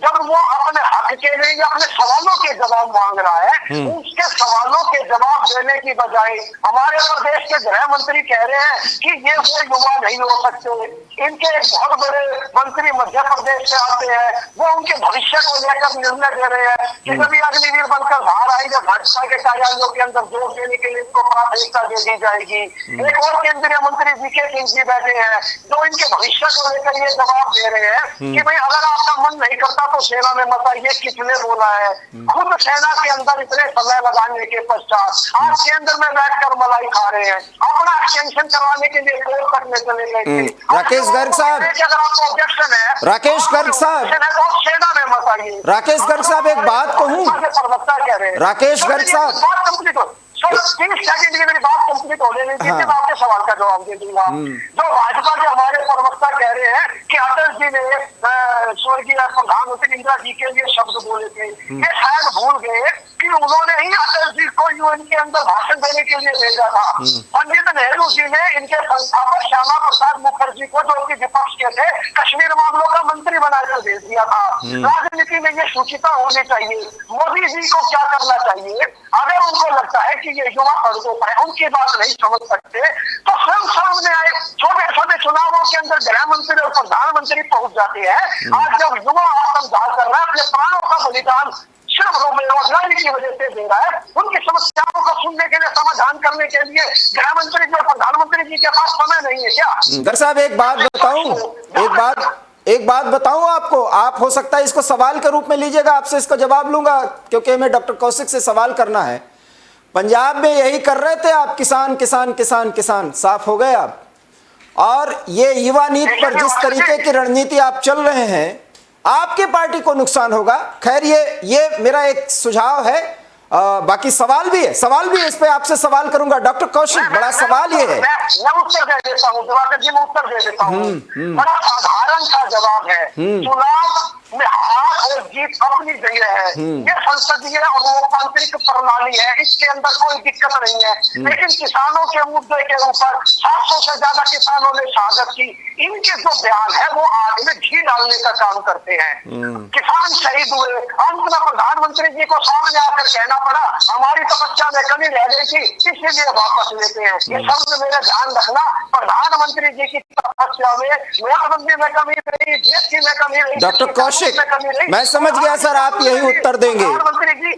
जब वो अपने हक के लिए या अपने सवालों के जवाब मांग रहा है, उसके सवालों के जवाब देने की बजाय हमारे प्रदेश के गृह मंत्री कह रहे हैं कि ये वो युवा नहीं हो सकते। इनके एक बहुत बड़े मंत्री मध्य प्रदेश से आते हैं, वो उनके भविष्य को लेकर निर्णय दे रहे हैं कि कभी अग्निवीर बनकर बाहर आएंगे, भाजपा के कार्यालयों के अंदर जोर देने के लिए इनको प्राथमिकता दे दी जाएगी। एक और केंद्रीय मंत्री वीके सिंह जी बैठे हैं जो इनके भविष्य को लेकर ये जवाब दे रहे हैं कि भाई अगर आपका मन नहीं करता तो सेना में मत आइए। किसने बोला है? खुद सेना के अंदर इतने समय लगाने के पश्चात आज केंद्र में बैठकर मलाई खा रहे हैं। अपना एक्सटेंशन करवाने के लिए कोर्ट तक में चले गए थे। राकेश गर्ग साहब, राकेश गर्ग साहब, राकेश गर्ग साहब, एक बात कहूं, राकेश गर्ग साहब, 30 सेकंड की मेरी बात कंप्लीट होने नहीं दीजिए, मैं आपके सवाल का जवाब दे दूंगा। जो भाजपा के हमारे प्रवक्ता कह रहे हैं कि अटल जी ने स्वर्गीय प्रधानमंत्री इंदिरा जी के लिए शब्द बोले थे, ये शायद भूल गए कि उन्होंने ही अटल जी को यूएन के अंदर भाषण देने के लिए भेजा था। पंडित नेहरू जी ने इनके संस्थापक श्यामा प्रसाद मुखर्जी को, जो कि विपक्ष के थे, कश्मीर मामलों का मंत्री बनाकर भेज दिया था। राजनीति में ये सूचिता होनी चाहिए। मोदी जी को क्या करना चाहिए? अगर उनको लगता है कि ये युवा सड़कों पर है, उनकी बात नहीं समझ सकते, तो स्वयं सामने आए। छोटे छोटे चुनावों के अंदर गृह मंत्री और प्रधानमंत्री पहुंच जाते हैं। आज जब युवा आत्मदाह कर रहा है, अपने प्राणों का बलिदान सिर्फ बेरोजगारी की वजह से दे रहा है, उनकी समस्याओं को सुनने के लिए, समाधान करने के लिए गृह मंत्री जी और प्रधानमंत्री जी के पास समय नहीं है क्या? दर साहब, एक बात बताऊं आपको, आप हो सकता है इसको सवाल के रूप में लीजिएगा, आपसे इसका जवाब लूंगा क्योंकि हमें डॉक्टर कौशिक से सवाल करना है। पंजाब में यही कर रहे थे आप, किसान किसान किसान किसान, साफ हो गए आप। और ये युवा नीति पर जिस तरीके की रणनीति आप चल रहे हैं, आपकी पार्टी को नुकसान होगा। खैर, ये मेरा एक सुझाव है, बाकी सवाल भी है इस पे आपसे सवाल करूंगा। डॉक्टर कौशिक, बड़ा सवाल ये है, मैं उत्तर दे देता हूँ, दिवाकर जी, मैं उत्तर दे देता हूँ। बड़ा साधारण सा जवाब है, चुनाव में हार और जीत अपनी जगह है, ये संसदीय और लोकतांत्रिक प्रणाली है, इसके अंदर कोई दिक्कत नहीं है। लेकिन किसानों के मुद्दे के ऊपर 700 से ज्यादा किसानों ने शहादत की, इनके जो बयान है वो आग में घी डालने का काम करते हैं। किसान शहीद हुए, अंत में प्रधानमंत्री जी को सामने आकर कहना पड़ा हमारी तपस्या में कमी रह गई थी, इसीलिए वापस लेते हैं। ये शब्द मेरा ध्यान रखना, प्रधानमंत्री जी की तपस्या में नोटबंदी में कमी रही, जीएसटी में कमी रही। डॉक्टर कौशिक, मैं समझ गया सर, आप यही उत्तर देंगे। प्रधानमंत्री जी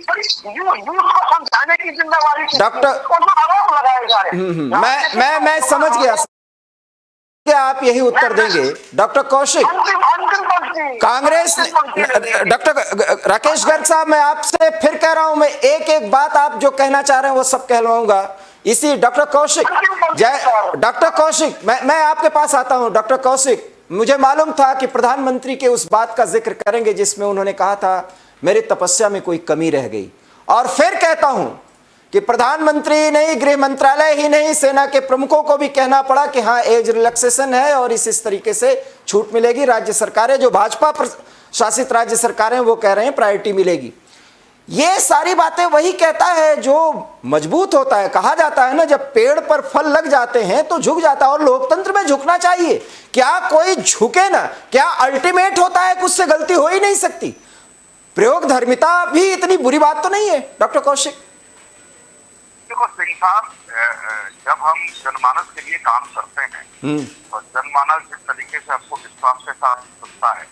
यूथ को समझाने की जिम्मेवारी डॉक्टर आरोप लगाए जा रहे हैं। मैं समझ गया, क्या आप यही उत्तर देंगे? डॉक्टर कौशिक, कांग्रेस ने, डॉक्टर राकेश गर्ग साहब, मैं आपसे फिर कह रहा हूं, मैं एक एक बात आप जो कहना चाह रहे हैं वो सब कहलवाऊंगा इसी। डॉक्टर कौशिक, डॉक्टर कौशिक, मैं आपके पास आता हूं। डॉक्टर कौशिक, मुझे मालूम था कि प्रधानमंत्री के उस बात का जिक्र करेंगे जिसमें उन्होंने कहा था मेरी तपस्या में कोई कमी रह गई, और फिर कहता हूं कि प्रधानमंत्री नहीं, गृह मंत्रालय ही नहीं, सेना के प्रमुखों को भी कहना पड़ा कि हाँ एज रिलैक्सेशन है और इस तरीके से छूट मिलेगी। राज्य सरकारें, जो भाजपा शासित राज्य सरकारें, वो कह रहे हैं प्रायोरिटी मिलेगी। ये सारी बातें वही कहता है जो मजबूत होता है। कहा जाता है ना, जब पेड़ पर फल लग जाते हैं तो झुक जाता है, और लोकतंत्र में झुकना चाहिए। क्या कोई झुके ना? क्या अल्टीमेट होता है, कुछ से गलती हो ही नहीं सकती? प्रयोग धर्मिता भी इतनी बुरी बात तो नहीं है डॉक्टर कौशिक? देखो सिंह साहब, जब हम जनमानस के लिए काम करते हैं और जनमानस जिस तरीके से आपको विश्वास के साथ सुनता है,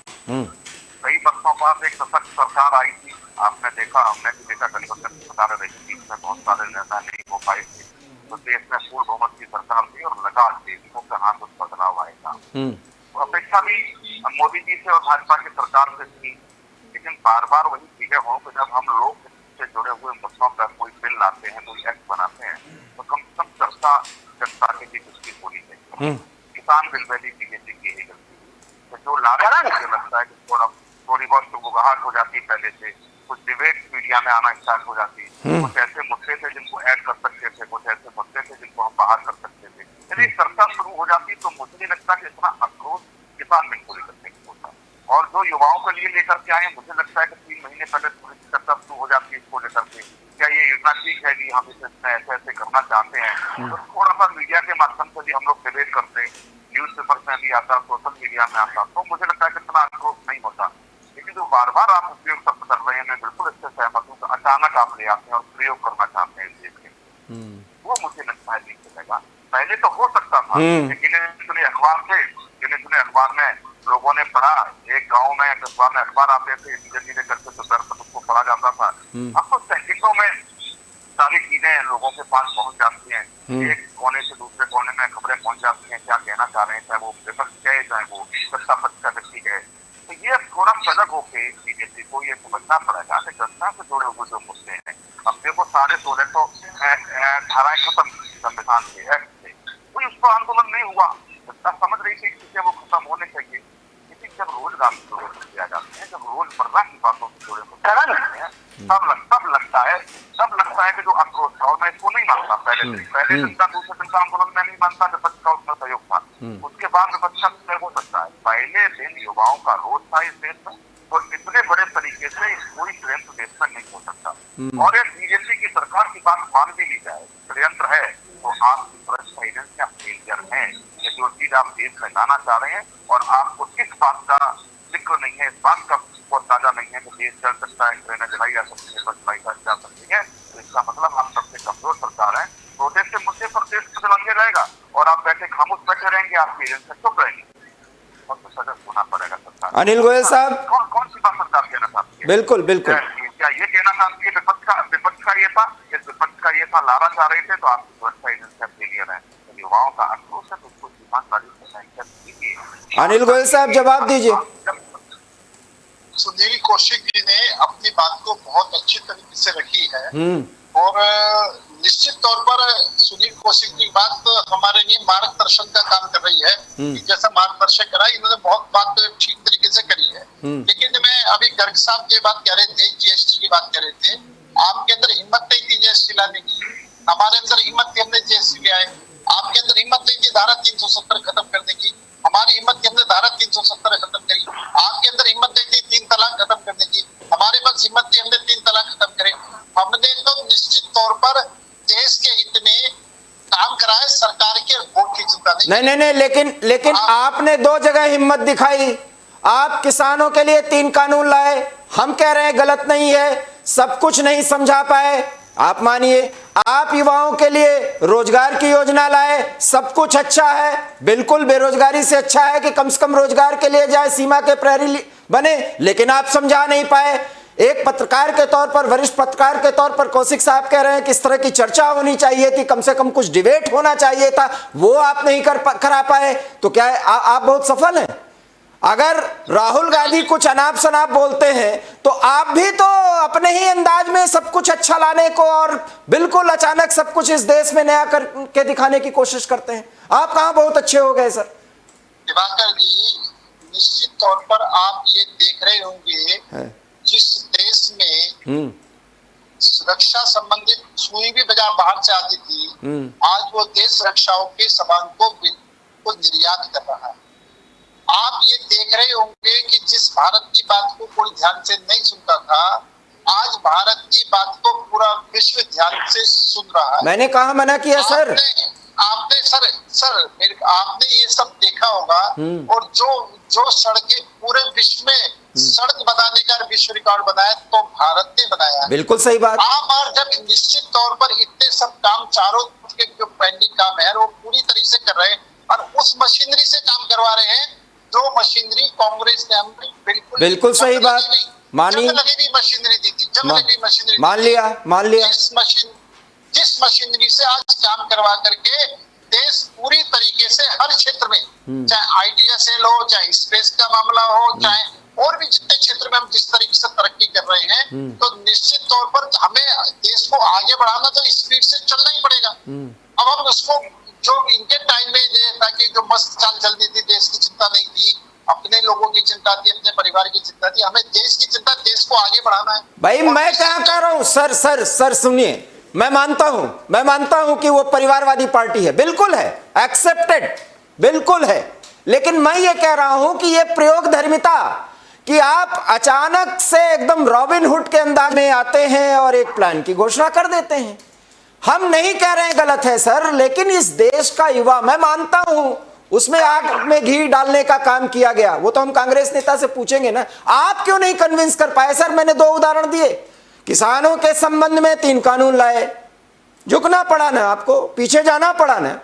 कई वर्षों बाद एक सशक्त सरकार आई थी, आपने देखा, हमने भी देखा, गठबंधन की सरकार रही, में बहुत सारे निर्णय नहीं हो पाए थे, तो देश में पूर्ण बहुमत की सरकार थी और लगा देशों के हाथ उस बदलाव आएगा। तो अपेक्षा भी मोदी जी से और भाजपा की सरकार से थी, लेकिन बार बार वही चीजें हों कि जब हम लोग से जुड़े हुए मुद्दों पर कोई बिल लाते हैं, कोई एक्ट बनाते हैं, तो कम से कम चर्चा जनता के बीच उसकी होनी चाहिए। किसान बिल में भी बीजेपी की यही गलती, तो जो ला रहे हैं मुझे लगता है कि थोड़ी बहुत गुगाहट हो जाती है, पहले से कुछ डिबेट मीडिया में आना स्टार्ट हो जाती, कुछ ऐसे मुद्दे थे जिनको ऐड कर सकते थे, कुछ ऐसे मुद्दे थे जिनको हम बाहर कर सकते थे। यदि चर्चा शुरू हो जाती तो मुझे नहीं लगता कि इतना आक्रोश किसान बिल को लेकर के होता। और जो युवाओं के लिए लेकर के आए, मुझे लगता है कि 3 महीने पहले थोड़ी सी चर्चा शुरू हो जाती है इसको लेकर के, क्या ये योजना ठीक है कि हम इसमें ऐसे ऐसे करना चाहते हैं, तो थोड़ा सा मीडिया के माध्यम से भी हम लोग डिबेट करते, न्यूज पेपर में भी आता, सोशल मीडिया में आता, तो मुझे लगता है कि इतना आक्रोश नहीं होता। लेकिन जो बार बार आप उपयोग शब्द कर रहे हैं, मैं बिल्कुल इससे सहमत हूँ, अचानक आप ले आते हैं और प्रयोग करना चाहते हैं इस देश के, वो मुझे लगता है नहीं चलेगा। पहले तो हो सकता था, लेकिन सुने अखबार थे, जिन्हें सुने अखबार में लोगों ने पढ़ा, एक गांव में कस्बा में अखबार आते थे, धीरे धीरे करके दोपहर तक उसको पढ़ा जाता था। अब तो सेकंडों में सारी चीजें लोगों के पास पहुंच जाती हैं, एक कोने से दूसरे कोने में खबरें पहुंच जाती हैं, क्या कहना चाह रहे हैं, चाहे वो विपक्ष है, चाहे वो सत्ता पक्ष का व्यक्ति है। तो ये थोड़ा सजग होके बीजेपी को ये समझना पड़ेगा कि जनता से जुड़े हुए जो मुद्दे हैं, अब देखो 16.5 धाराएं खत्म संविधान के एक्ट से, कोई उस पर आंदोलन नहीं हुआ, जनता समझ रही थी कि वो खत्म होने चाहिए। लेकिन जब रोजगार से जुड़े किया जाते हैं, जब रोजमर्रा की बातों से जुड़े होते हैं, तब लगता है कि जो आक्रोश था, और मैं इसको नहीं मानता पहले जनता दूसरे दिन का आंदोलन में नहीं मानता, विपक्ष का उसमें सहयोग था, उसके बाद विपक्ष का हो सकता है। पहले दिन युवाओं का रोज था इस देश में, और इतने बड़े तरीके से कोई स्ट्रेंथ देश में नहीं हो सकता। और एक बीजेपी की सरकार की बात मान भी ली जाए, षड्यंत्र है, तो आपकी या फेलियर है कि जो चीज आप देश में लाना चाह रहे हैं और आपको इस बात का जिक्र नहीं है, इस बात का ताजा नहीं है कि देश चल सकता है, ट्रेनें चलाई जा सकती है, बस चलाई जा सकती है, तो इसका मतलब आप सबसे कमजोर सरकार है। तो देश के मुद्दे पर देश चलाया रहेगा और आप बैठे खामोश बैठे रहेंगे, आपकी एजेंसी चुप रहेंगे, और तो सजग होना पड़ेगा सरकार। अनिल गोयल साहब, कौन सी बात सरकार कहना चाहती है? बिल्कुल बिल्कुल, क्या ये कहना चाहती है विपक्ष का ये था, इस विपक्ष का ये था, लारा चाह रहे थे, तो आपकी सुरक्षा एजेंसी फेलियर है, युवाओं का आक्रोश है, तो उसको ईमानदारी से कीजिए। अनिल गोयल साहब जवाब दीजिए। सुनील कौशिक जी ने अपनी बात को बहुत अच्छी तरीके से रखी है, और निश्चित तौर पर सुनील कौशिक की बात हमारे लिए मार्गदर्शन का काम कर रही है, जैसा मार्गदर्शन करा, इन्होंने बहुत बात ठीक तरीके से करी है। लेकिन मैं अभी गर्ग साहब की बात कह रहे थे, जीएसटी की बात कर रहे थे, आपके अंदर हिम्मत नहीं थी जीएसटी लाने की, हमारे अंदर हिम्मत थी, हमने जीएसटी ले आए। आपके अंदर हिम्मत नहीं थी धारा 370 खत्म करने की, हमारी हिम्मत थी, हमने धारा 370 खत्म करी। आपके अंदर हिम्मत नहीं थी 3 तलाक खत्म करने की, हमारे पास हिम्मत थी, हमने 3 तलाक खत्म करे। हमने तो निश्चित तौर पर देश के हित में काम करा है, सरकार के वोट की चिंता नहीं। नहीं, लेकिन आपने 2 जगह हिम्मत दिखाई। आप किसानों के लिए 3 कानून लाए, हम कह रहे हैं गलत नहीं है, सब कुछ नहीं समझा पाए, आप मानिए। आप युवाओं के लिए रोजगार की योजना लाए, सब कुछ अच्छा है, बिल्कुल बेरोजगारी से अच्छा है कि कम से कम रोजगार के लिए जाए, सीमा के प्रहरी बने, लेकिन आप समझा नहीं पाए। एक पत्रकार के तौर पर, वरिष्ठ पत्रकार के तौर पर कौशिक साहब कह रहे हैं कि इस तरह की चर्चा होनी चाहिए थी, कम से कम कुछ डिबेट होना चाहिए था, वो आप नहीं करा पाए, तो क्या आप बहुत सफल हैं? अगर राहुल गांधी कुछ अनाप शनाप बोलते हैं तो आप भी तो अपने ही अंदाज में सब कुछ अच्छा लाने को और बिल्कुल अचानक सब कुछ इस देश में नया करके दिखाने की कोशिश करते हैं। आप कहां बहुत अच्छे हो गए सर? दिवाकर जी, निश्चित तौर पर आप ये देख रहे होंगे जिस देश में सुरक्षा संबंधित सुई भी बाहर से आती थी, आज वो देश रक्षाओं के सामान को निर्यात कर रहा है। आप ये देख रहे होंगे कि जिस भारत की बात को कोई ध्यान से नहीं सुनता था, आज भारत की बात को पूरा विश्व ध्यान से सुन रहा है। मैंने कहा मना किया सर? आपने आपने ये सब देखा होगा। और जो सड़कें पूरे विश्व में सड़क बनाने का विश्व रिकॉर्ड बनाया तो भारत ने बनाया। बिल्कुल सही बात। आप और जब निश्चित तौर पर इतने सब काम चारों के जो पेंडिंग काम है वो पूरी तरीके से कर रहे हैं और उस मशीनरी से काम करवा रहे हैं जो मशीनरी कांग्रेस ने हमें बिल्कुल सही बात मानी, लगे भी मशीनरी दी थी, जब लगी मशीनरी मान लिया। जिस मशीनरी से आज काम करवा करके देश पूरी तरीके से हर क्षेत्र में, चाहे आईटीएसएल हो, चाहे स्पेस का मामला हो, चाहे और भी जितने क्षेत्र में हम जिस तरीके से तरक्की कर रहे हैं, तो निश्चित तौर पर हमें देश को आगे बढ़ाना तो स्पीड से चलना ही पड़ेगा। अब हम उसको जो इनके टाइम में ताकि जो मस्त चाल चलनी थी, देश की चिंता नहीं थी, अपने लोगों की चिंता थी, अपने परिवार की चिंता थी, हमें देश की चिंता, देश को आगे बढ़ाना है। भाई मैं क्या कह रहा हूँ सर सुनिए, मैं मानता हूं कि वो परिवारवादी पार्टी है, बिल्कुल है, एक्सेप्टेड, बिल्कुल है, लेकिन मैं ये कह रहा हूं कि ये प्रयोग धर्मिता कि आप अचानक से एकदम रॉबिन हुड के अंदाज में आते हैं और एक प्लान की घोषणा कर देते हैं। हम नहीं कह रहे हैं गलत है सर, लेकिन इस देश का युवा, मैं मानता हूं उसमें आग में घी डालने का काम किया गया, वो तो हम कांग्रेस नेता से पूछेंगे ना, आप क्यों नहीं कन्विंस कर पाए? सर मैंने 2 उदाहरण दिए, किसानों के संबंध में 3 कानून लाए, झुकना पड़ा ना, आपको पीछे जाना पड़ा ना,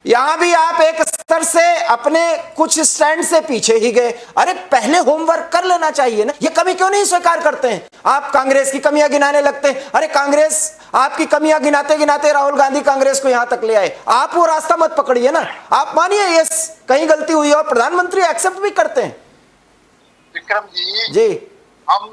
यहां भी आप एक स्तर से अपने कुछ स्टैंड से पीछे ही गए। अरे पहले होमवर्क कर लेना चाहिए ना, ये कमी क्यों नहीं स्वीकार करते हैं? आप कांग्रेस की कमियां गिनाने लगते हैं। अरे कांग्रेस आपकी कमियां गिनाते गिनाते राहुल गांधी कांग्रेस को यहां तक ले आए, आप वो रास्ता मत पकड़िए ना, आप मानिए ये कहीं गलती हुई और प्रधानमंत्री एक्सेप्ट भी करते हैं। विक्रम जी, हम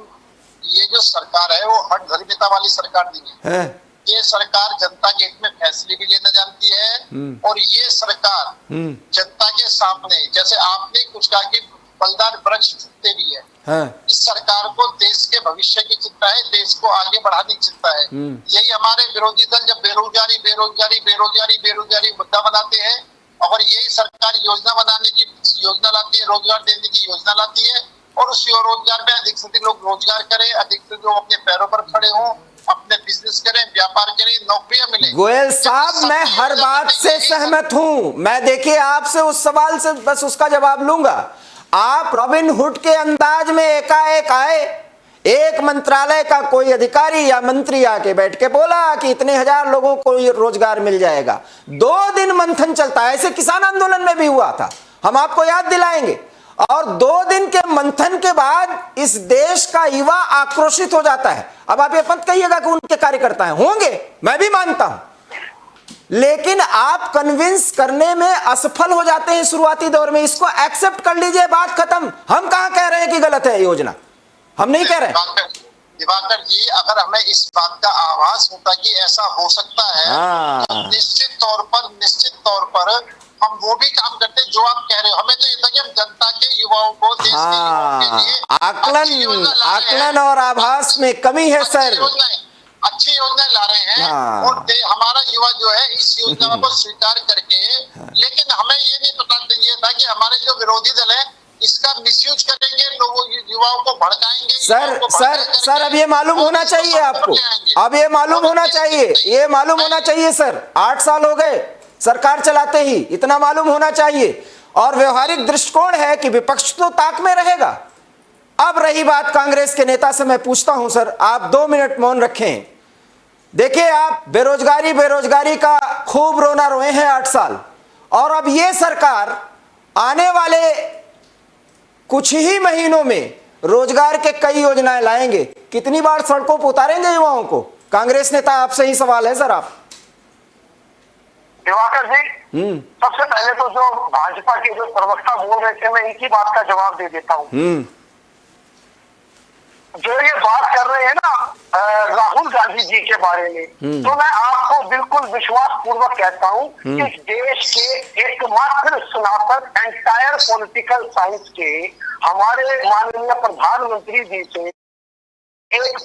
ये जो सरकार है वो हट धर्मिता वाली सरकार नहीं है। ये सरकार जनता के हित में फैसले भी लेना जानती है और ये सरकार जनता के सामने, जैसे आपने कुछ कहा कि फलदार वृक्ष उगते भी है, इस सरकार को देश के भविष्य की चिंता है, देश को आगे बढ़ाने की चिंता है। यही हमारे विरोधी दल जब बेरोजगारी बेरोजगारी बेरोजगारी बेरोजगारी मुद्दा बनाते हैं और यही सरकार योजना बनाने की योजना लाती है, रोजगार देने की योजना लाती है और उस रोजगार में अधिक से अधिक लोग रोजगार करें, अधिक से लोग अपने पैरों पर खड़े हों, अपने बिजनेस करें, व्यापार करें, नौकरियां मिलें। गोयल साहब मैं हर बात से सहमत हूं, मैं देखिए आपसे उस सवाल से बस उसका जवाब लूंगा। आप रॉबिन हुड के अंदाज में एकाएक आए, एक मंत्रालय का कोई अधिकारी या मंत्री आके बैठ के बोला कि इतने 1000 लोगों को रोजगार मिल जाएगा, 2 दिन मंथन चलता है, ऐसे किसान आंदोलन में भी हुआ था, हम आपको याद दिलाएंगे, और 2 दिन के मंथन के बाद इस देश का युवा आक्रोशित हो जाता है। अब आप ये मत कहिएगा कि उनके कार्यकर्ता हैं, होंगे, मैं भी मानता हूं, लेकिन आप कन्विंस करने में असफल हो जाते हैं शुरुआती दौर में, इसको एक्सेप्ट कर लीजिए, बात खत्म। हम कहां कह रहे हैं कि गलत है योजना, हम नहीं कह रहे। दिवाकर जी, अगर हमें इस बात का आभास होता कि ऐसा हो सकता है तो निश्चित तौर पर हम वो भी काम करते जो आप कह रहे हो। हमें तो ये था कि हम जनता के युवाओं को, देश के युवाओं के लिए आकलन और आभास में कमी है सर। अच्छी योजना ला रहे हैं। हाँ। और हमारा युवा जो है इस योजना को स्वीकार करके, लेकिन हमें ये नहीं पता ये था कि हमारे जो विरोधी दल है इसका मिसयूज करेंगे, लोगों युवाओं को भड़काएंगे। सर अब ये मालूम होना चाहिए आपको, अब ये मालूम होना चाहिए, ये मालूम होना चाहिए सर, 8 साल हो गए सरकार चलाते ही, इतना मालूम होना चाहिए। और व्यवहारिक दृष्टिकोण है कि विपक्ष तो ताक में रहेगा। अब रही बात कांग्रेस के नेता से, मैं पूछता हूं सर, आप 2 मिनट मौन रखें। देखिए, आप बेरोजगारी का खूब रोना रोए हैं 8 साल, और अब ये सरकार आने वाले कुछ ही महीनों में रोजगार के कई योजनाएं लाएंगे। कितनी बार सड़कों पर उतारेंगे युवाओं को? कांग्रेस नेता आपसे ही सवाल है सर। आप दिवाकर जी, सबसे पहले तो जो भाजपा के जो प्रवक्ता बोल रहे थे, मैं इनकी बात का जवाब दे देता हूँ। जो ये बात कर रहे हैं ना राहुल गांधी जी के बारे में, तो मैं आपको बिल्कुल विश्वास पूर्वक कहता हूँ कि इस देश के एकमात्र स्नातक एंटायर पॉलिटिकल साइंस के हमारे माननीय प्रधानमंत्री जी से एक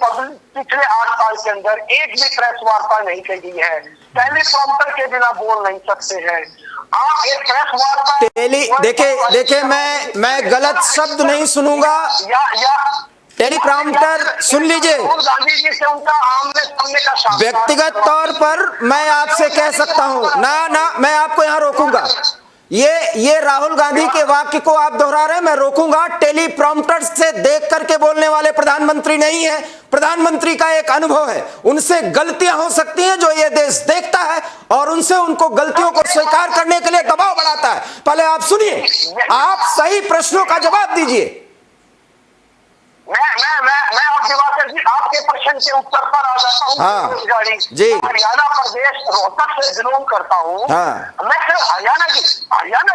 पिछले 8 साल के अंदर एक भी प्रेस वार्ता नहीं करी है। टेलीप्रॉम्प्टर के बिना बोल नहीं सकते हैं आप। एक प्रेस वार्ता देखिए मैं गलत शब्द नहीं सुनूंगा। या टेलीप्रॉम्प्टर सुन लीजिए। गांधी जी से उनका आमने सामने का व्यक्तिगत तौर पर मैं आपसे कह सकता हूं ना, मैं आपको यहां रोकूंगा। ये राहुल गांधी के वाक्य को आप दोहरा रहे हैं, मैं रोकूंगा। टेलीप्रॉम्प्टर से देख करके बोलने वाले प्रधानमंत्री नहीं है। प्रधानमंत्री का एक अनुभव है, उनसे गलतियां हो सकती हैं जो ये देश देखता है, और उनसे उनको गलतियों को स्वीकार करने के लिए दबाव बढ़ाता है। पहले आप सुनिए, आप सही प्रश्नों का जवाब दीजिए। मैं और दिवाकर जी आपके प्रश्न के उत्तर पर आ जाता हूँ। हाँ, जी। हरियाणा प्रदेश रोहतक से बिलोंग करता हूँ। हाँ। मैं सिर्फ हरियाणा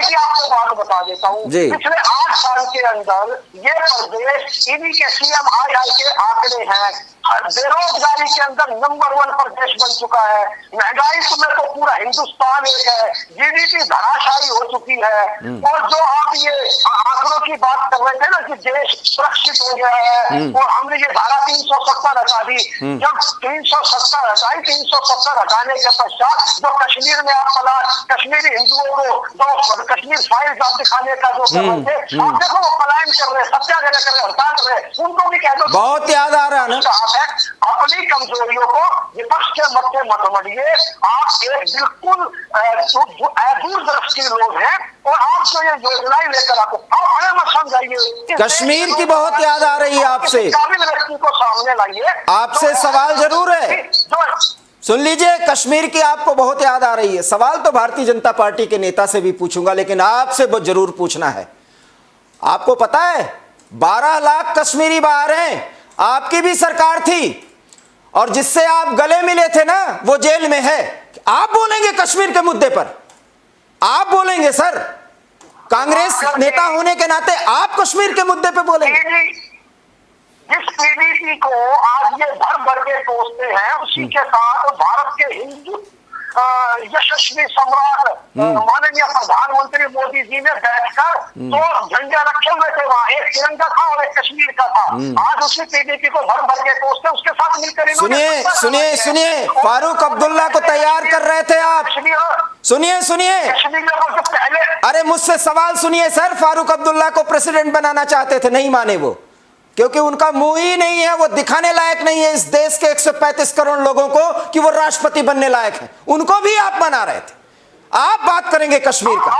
की आपको बात बता देता हूँ। पिछले 8 साल के अंदर ये प्रदेश इन्हीं के CMII के आंकड़े हैं, बेरोजगारी के अंदर नंबर 1 प्रदेश बन चुका है। महंगाई में तो पूरा हिंदुस्तान एक है। GDP धराशायी हो चुकी है। और जो आप ये आंकड़ों की बात कर रहे थे ना कि देश सुरक्षित हो गया है, और हमने ये धारा 370 हटा दी। जब 370 हटाई, 370 हटाने के पश्चात जो कश्मीर में आप कश्मीरी हिंदुओं को कश्मीर फाइल आप दिखाने का जो कर रहे थे, आप देखो वो पलायन कर रहे, सत्याग्रह कर रहे, हड़ताल कर रहे, उनको भी कह दो। बहुत याद आ रहा है ना। अपनी कमजोरियों को विपक्ष के मत मत मरिए। आप एक बिल्कुल दूरदर्शी लोग हैं, और आप जो ये योजनाएं लेकर आते हैं, हमें मत समझाइए। कश्मीर की बहुत याद आ रही है आपसे, काबिल व्यक्ति को सामने लाइए। आपसे सवाल जरूर है, सुन लीजिए। कश्मीर की आपको बहुत याद आ रही है। सवाल तो भारतीय जनता पार्टी के नेता से भी पूछूंगा, लेकिन आपसे बहुत जरूर पूछना है। आपको पता है 12 लाख कश्मीरी बाहर हैं, आपकी भी सरकार थी, और जिससे आप गले मिले थे ना वो जेल में है। आप बोलेंगे कश्मीर के मुद्दे पर? आप बोलेंगे सर? कांग्रेस नेता होने के नाते आप कश्मीर के मुद्दे पे बोलेंगे? जिस PDP को आज ये भर के सोचते हैं, उसी के साथ भारत के हिंदू यशस्वी सम्राट माननीय प्रधानमंत्री मोदी जी ने बैठकर 2 झंडे रखे हुए थे वहाँ, एक तिरंगा था और एक कश्मीर का था। आज उसी PDP को भर के सोचते, उसके साथ मिलकर सुनिए फारूक अब्दुल्ला को तैयार कर रहे थे आप। सुनिए अरे मुझसे सवाल सुनिए सर। फारूक अब्दुल्ला को प्रेसिडेंट बनाना चाहते थे, नहीं माने वो, क्योंकि उनका मुंह ही नहीं है, वो दिखाने लायक नहीं है इस देश के 135 करोड़ लोगों को कि वो राष्ट्रपति बनने लायक है। उनको भी आप बना रहे थे। आप बात करेंगे कश्मीर का,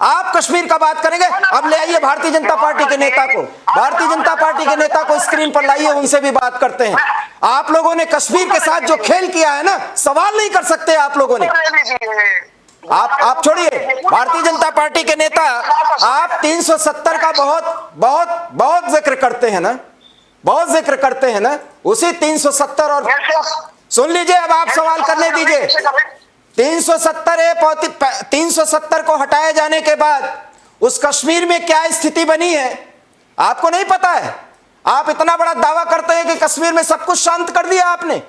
आप कश्मीर का बात करेंगे। अब ले आइए भारतीय जनता पार्टी के नेता को, भारतीय जनता पार्टी के नेता को स्क्रीन पर लाइए, उनसे भी बात करते हैं। आप लोगों ने कश्मीर के साथ जो खेल किया है ना, सवाल नहीं कर सकते आप लोगों ने। आप छोड़िए, भारतीय जनता पार्टी के नेता आप 370 का बहुत जिक्र करते हैं ना, बहुत जिक्र करते हैं ना, उसी 370। और सुन लीजिए, अब आप सवाल करने दीजिए। 370 को हटाए जाने के बाद उस कश्मीर में क्या स्थिति बनी है आपको नहीं पता है? आप इतना बड़ा दावा करते हैं कि कश्मीर में सब कुछ शांत कर दिया आपने।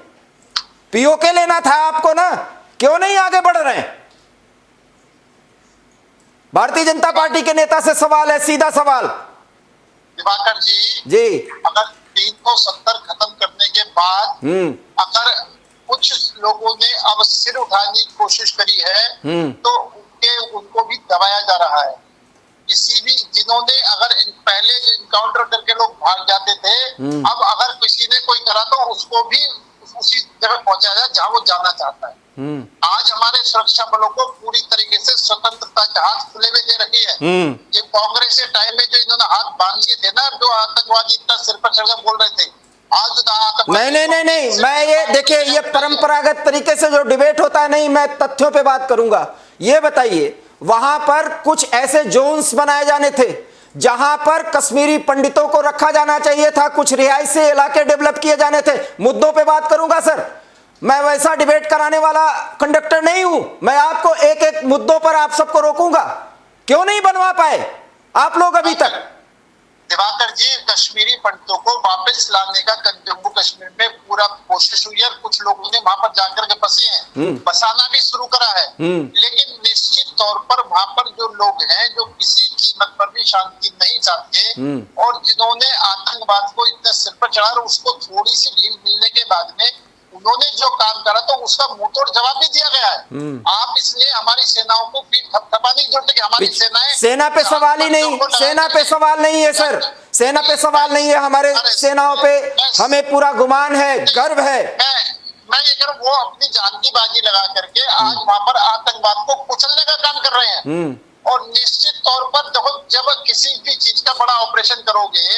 POK लेना था आपको ना, क्यों नहीं आगे बढ़ रहे हैं? भारतीय जनता पार्टी के नेता से सवाल है, सीधा सवाल। दिवाकर जी, जी, 370 खत्म करने के बाद अगर कुछ लोगों ने अब सिर उठाने की कोशिश करी है तो उनको भी दबाया जा रहा है। किसी भी जिन्होंने अगर पहले जो इनकाउंटर करके लोग भाग जाते थे, अब अगर किसी ने कोई करा तो उसको भी उसी जगह पहुंचाया जाए जहां वो जाना चाहता है। आज हमारे सुरक्षा बलों को पूरी तरीके से स्वतंत्रता के हाथ खुले हुए दे रखी है। ये कांग्रेस के टाइम में जो इन्होंने हाथ बांध लिए थे ना, जो आतंकवादी इतना सिर पर चढ़कर बोल रहे थे, आज नहीं, मैं ये देखिए, ये परंपरागत तरीके से जो डिबेट होता है, नहीं, मैं तथ्यों पे बात करूंगा। ये बताइए, वहां पर कुछ ऐसे जोन्स बनाए जाने थे जहां पर कश्मीरी पंडितों को रखा जाना चाहिए था, कुछ रिहायशी इलाके डेवलप किए जाने थे। मुद्दों पे बात करूंगा सर, मैं वैसा डिबेट कराने वाला कंडक्टर नहीं हूं। मैं आपको एक एक मुद्दों पर आप सबको रोकूंगा। क्यों नहीं बनवा पाए आप लोग अभी तक? दिवाकर जी, कश्मीरी पंडितों को वापस लाने का जम्मू कश्मीर में पूरा कोशिश हुई है। कुछ लोगों ने वहां पर जाकर के बसे हैं, बसाना भी शुरू करा है, लेकिन निश्चित तौर पर वहां पर जो लोग हैं जो किसी कीमत पर भी शांति नहीं चाहते और जिन्होंने आतंकवाद को इतना सिर पर चढ़ा, उसको थोड़ी सी ढील मिलने के बाद में उन्होंने जो काम करा तो उसका मुंहतोड़ जवाब भी दिया गया है। आप इसलिए हमारी सेनाओं को भी थपथपाने की जरूरत है कि हमारी सेनाएं, सेना पे सवाल ही नहीं, सेना पे सवाल नहीं है सर, सेना पे सवाल नहीं है। हमारे सेनाओं पे हमें पूरा गुमान है, गर्व है। मैं ये कह रहा हूं, वो अपनी जान की बाजी लगा करके आज वहां पर आतंकवाद को कुचलने का काम कर रहे हैं। और निश्चित तौर पर जब किसी भी चीज का बड़ा ऑपरेशन करोगे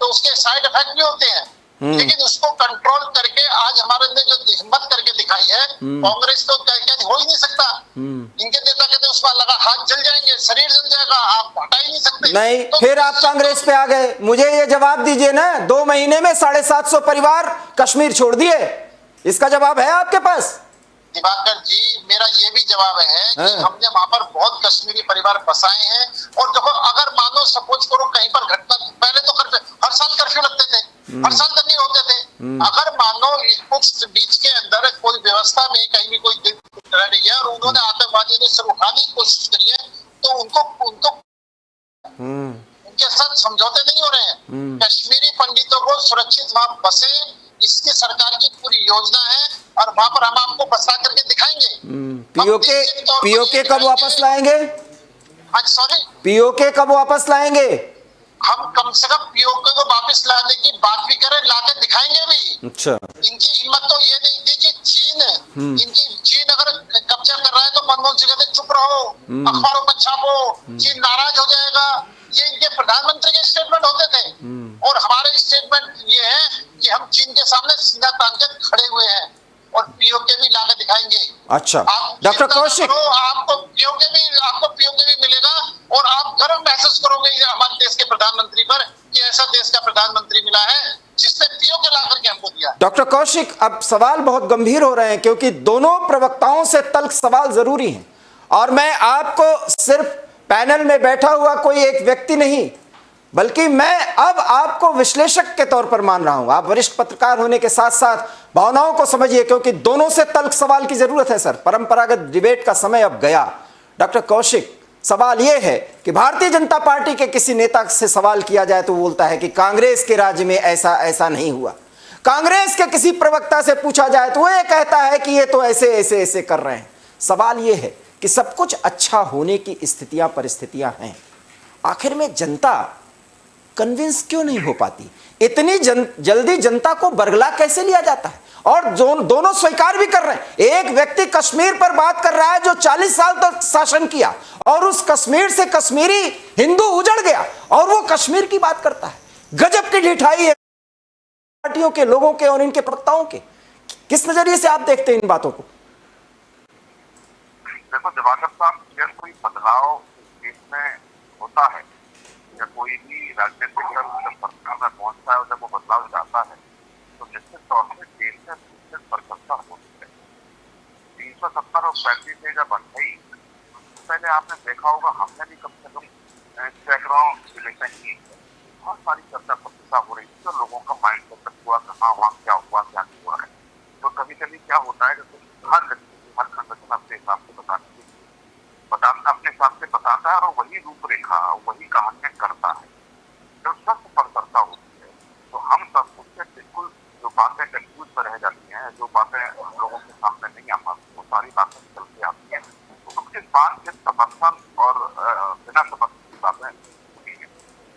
तो उसके साइड इफेक्ट भी होते हैं, लेकिन उसको कंट्रोल करके आज हमारे ने जो हिम्मत करके दिखाई है, कांग्रेस तो क्या हो ही नहीं सकता। इनके नेता कहते हैं उसमें लगा हाथ जल जाएंगे, शरीर जल जाएगा, आप हटा ही नहीं सकते। नहीं, तो फिर आप कांग्रेस पे आ गए। मुझे ये जवाब दीजिए ना, 2 महीने में 750 परिवार कश्मीर छोड़ दिए, इसका जवाब है आपके पास? दिवाकर जी, मेरा ये भी जवाब है कि हमने वहां पर बहुत कश्मीरी परिवार बसाए हैं। और देखो, अगर मानो सपोज करो कहीं पर घटना, पहले तो हर साल कर्फ्यू लगते थे, हर साल करने होते थे। अगर मानो कुछ बीच के अंदर कोई व्यवस्था में कहीं भी कोई दिक्कत रह रही है और उन्होंने आतंकवादियों ने सिर उठाने की कोशिश करी है, तो उनको उनके साथ समझौते नहीं हो रहे हैं। कश्मीरी पंडितों को सुरक्षित वहां बसे, इसकी सरकार की पूरी योजना है और वहां पर हम आपको बसा करके दिखाएंगे। पीओके कब वापस लाएंगे? सॉरी, पीओके कब वापस लाएंगे? हम कम से कम पीओके को वापस लाने की बात भी करें, लाके दिखाएंगे भी। अच्छा, इनकी हिम्मत तो ये नहीं थी कि चीन अगर कब्जा कर रहा है तो मनमोहन सिंह कहते चुप रहो, अखबारों में छापो, चीन नाराज हो जाएगा। ये इनके प्रधानमंत्री के स्टेटमेंट होते थे। और हमारे स्टेटमेंट ये है कि हम चीन के सामने सीधा तान के खड़े हुए हैं और पीओके भी लाकर दिखाएंगे। अच्छा, डॉक्टर कौशिक, आपको पीओके भी मिलेगा और आप गर्व महसूस करोगे हमारे देश के प्रधानमंत्री पर कि ऐसा देश का प्रधानमंत्री मिला है जिसने पीओके ला करके हमको दिया। डॉक्टर कौशिक, अब सवाल बहुत गंभीर हो रहे हैं क्योंकि दोनों प्रवक्ताओं से तल्ख सवाल जरूरी हैं और मैं आपको सिर्फ पैनल में बैठा हुआ कोई एक व्यक्ति नहीं, बल्कि मैं अब आपको विश्लेषक के तौर पर मान रहा हूं। आप वरिष्ठ पत्रकार होने के साथ साथ भावनाओं को समझिए, क्योंकि दोनों से तल्ख सवाल की जरूरत है सर। परंपरागत डिबेट का समय अब गया। डॉक्टर कौशिक, सवाल यह है कि भारतीय जनता पार्टी के किसी नेता से सवाल किया जाए तो बोलता है कि कांग्रेस के राज्य में ऐसा ऐसा नहीं हुआ। कांग्रेस के किसी प्रवक्ता से पूछा जाए तो वो ये कहता है कि ये तो ऐसे ऐसे ऐसे कर रहे हैं। सवाल यह है कि सब कुछ अच्छा होने की स्थितियां परिस्थितियां हैं, आखिर में जनता कन्विंस क्यों नहीं हो पाती? इतनी जल्दी जनता को बरगला कैसे लिया जाता है? और दोनों स्वीकार भी कर रहे हैं। एक व्यक्ति कश्मीर पर बात कर रहा है जो 40 साल तक शासन किया और उस कश्मीर से कश्मीरी हिंदू उजड़ गया और वो कश्मीर की बात करता है। गजब की ढिठाई है पार्टियों के, लोगों के और इनके प्रवक्ताओं के। किस नजरिए से आप देखते हैं इन बातों को? देखो दिवाकर साहब, जब कोई बदलाव देश में होता है या कोई भी राजनीतिक दल जब सरकार में पहुंचता है और जब वो बदलाव चाहता है तो निश्चित तौर से देश में विशेष परिकल्पना होती है। 370 और 35 से जब बढ़ाई, पहले आपने देखा होगा हमने भी कम से कम सैकड़ों इलेक्शन की, बहुत सारी चर्चा प्रतिष्ठा हो रही थी तो लोगों का माइंड सेट हुआ कि हाँ वहाँ क्या हुआ क्या नहीं हुआ है। तो कभी कभी क्या होता है कि हर संगठन अपने हिसाब से अपने हिसाब से बताता है और वही रूपरेखा वही कहानियां करता है। जब सख्त पर चर्चा होती है तो हम सब है।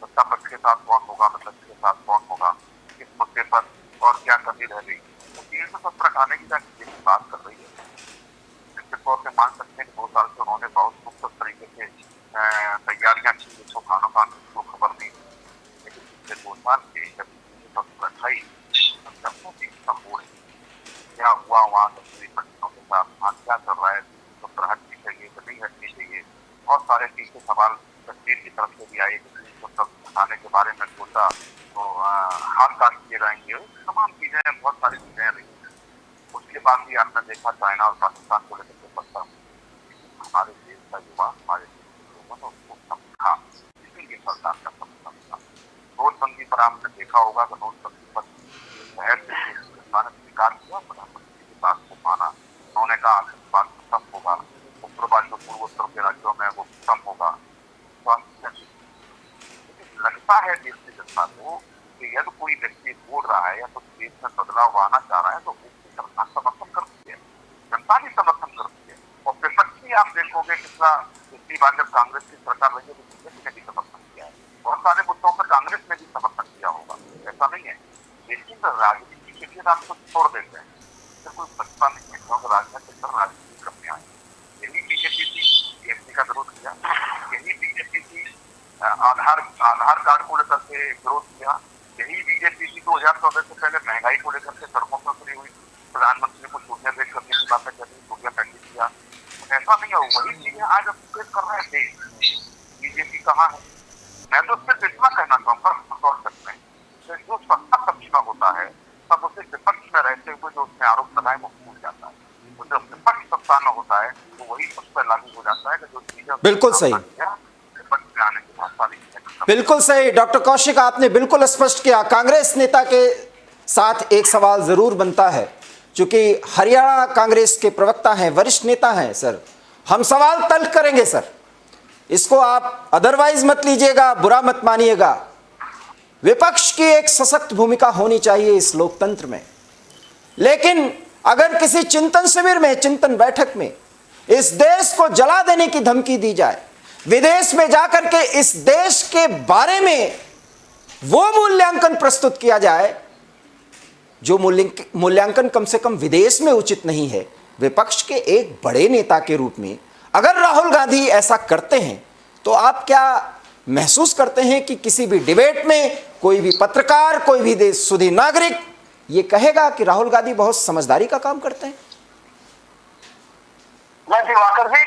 सत्ता पक्ष के साथ कौन होगा, विपक्ष के साथ कौन होगा, किस मुद्दे पर और क्या कमी रह गई, तो 370 हटाने की बात कर रही है। निश्चित तौर से मान सकते हैं कि 2 साल से उन्होंने बहुत मुख्तलिफ तरीके से तैयारियां की, जिसको खानों खान को खबर नहीं, लेकिन पिछले 2 साल से जब 370 हटाई क्या हुआ वहाँ कश्मीरी पंडितों के साथ, वहाँ क्या चल रहा है, 370 हटनी चाहिए कि नहीं हटनी चाहिए। बहुत सारे पीछे सवाल कश्मीर की तरफ से भी आए कि 370 हटाने के बारे में सोचा तो हाथ काट किए जाएंगे, तमाम चीजें, बहुत सारी चीजें रही। उसके बाद भी आपने देखा चाइना और पाकिस्तान को लेकर के पड़ता, हमारे देश का युवा, हमारे देश के लोगों ने उसको समझा, इसीलिए सरकार का समझा था। नोटबंदी पर आपने देखा होगा कि नोटबंदी पर शहर से स्वीकार किया, प्रधानमंत्री की बात को माना, उन्होंने कहा आतंकवाद खत्म होगा, उग्रवाद जो पूर्वोत्तर के राज्यों में वो खत्म होगा। लगता है देश की जनता को कि यदि कोई व्यक्ति बोल रहा है या कुछ देश में बदलाव आना चाह रहा है तो उसकी सरकार समर्थन करती है, जनता भी समर्थन करती है। और विपक्ष भी आप देखोगे कितना, पिछली बार जब कांग्रेस की सरकार रही है तो बीजेपी ने भी समर्थन किया है, बहुत सारे मुद्दों पर कांग्रेस ने भी समर्थन किया होगा, ऐसा नहीं है। लेकिन राजनीति के लिए आप कुछ छोड़ देते हैं, इससे कोई बचता नहीं है, क्योंकि राजनीतिक पर राजनीतिक कमियां आई। यही बीजेपी थी जीएसटी का विरोध किया, यही बीजेपी थी आधार कार्ड को लेकर के विरोध किया, यही बीजेपी की 2014 से पहले महंगाई को लेकर के सड़कों पर खड़ी हुई, प्रधानमंत्री को छुट्टियां पेश करने की बातें कर रही, छुट्टियां पेंडिंग किया। ऐसा नहीं है, वही चीजें आज अब पेश कर रहे थे। बीजेपी कहाँ है? मैं तो सिर्फ इतना कहना चाहूंगा, सॉल्व सकते हैं जो सत्ता पक्ष में होता है तब उसे विपक्ष में रहते हुए जो उसने आरोप लगाए वो भूल जाता है, तो जब विपक्ष सत्ता में होता है तो वही उस पर लागू हो जाता है कि जो चीजें बिल्कुल सही, विपक्ष में आने के बाद सारी चीजें बिल्कुल सही। डॉक्टर कौशिक, आपने बिल्कुल स्पष्ट किया। कांग्रेस नेता के साथ एक सवाल जरूर बनता है, क्योंकि हरियाणा कांग्रेस के प्रवक्ता हैं, वरिष्ठ नेता हैं। सर, हम सवाल तल्ख करेंगे सर, इसको आप अदरवाइज मत लीजिएगा, बुरा मत मानिएगा। विपक्ष की एक सशक्त भूमिका होनी चाहिए इस लोकतंत्र में, लेकिन अगर किसी चिंतन शिविर में, चिंतन बैठक में इस देश को जला देने की धमकी दी जाए, विदेश में जाकर के इस देश के बारे में वो मूल्यांकन प्रस्तुत किया जाए जो मूल्यांकन कम से कम विदेश में उचित नहीं है, विपक्ष के एक बड़े नेता के रूप में अगर राहुल गांधी ऐसा करते हैं तो आप क्या महसूस करते हैं कि किसी भी डिबेट में कोई भी पत्रकार, कोई भी देशसुधी नागरिक ये कहेगा कि राहुल गांधी बहुत समझदारी का काम करते हैं? मैं दिवाकर जी,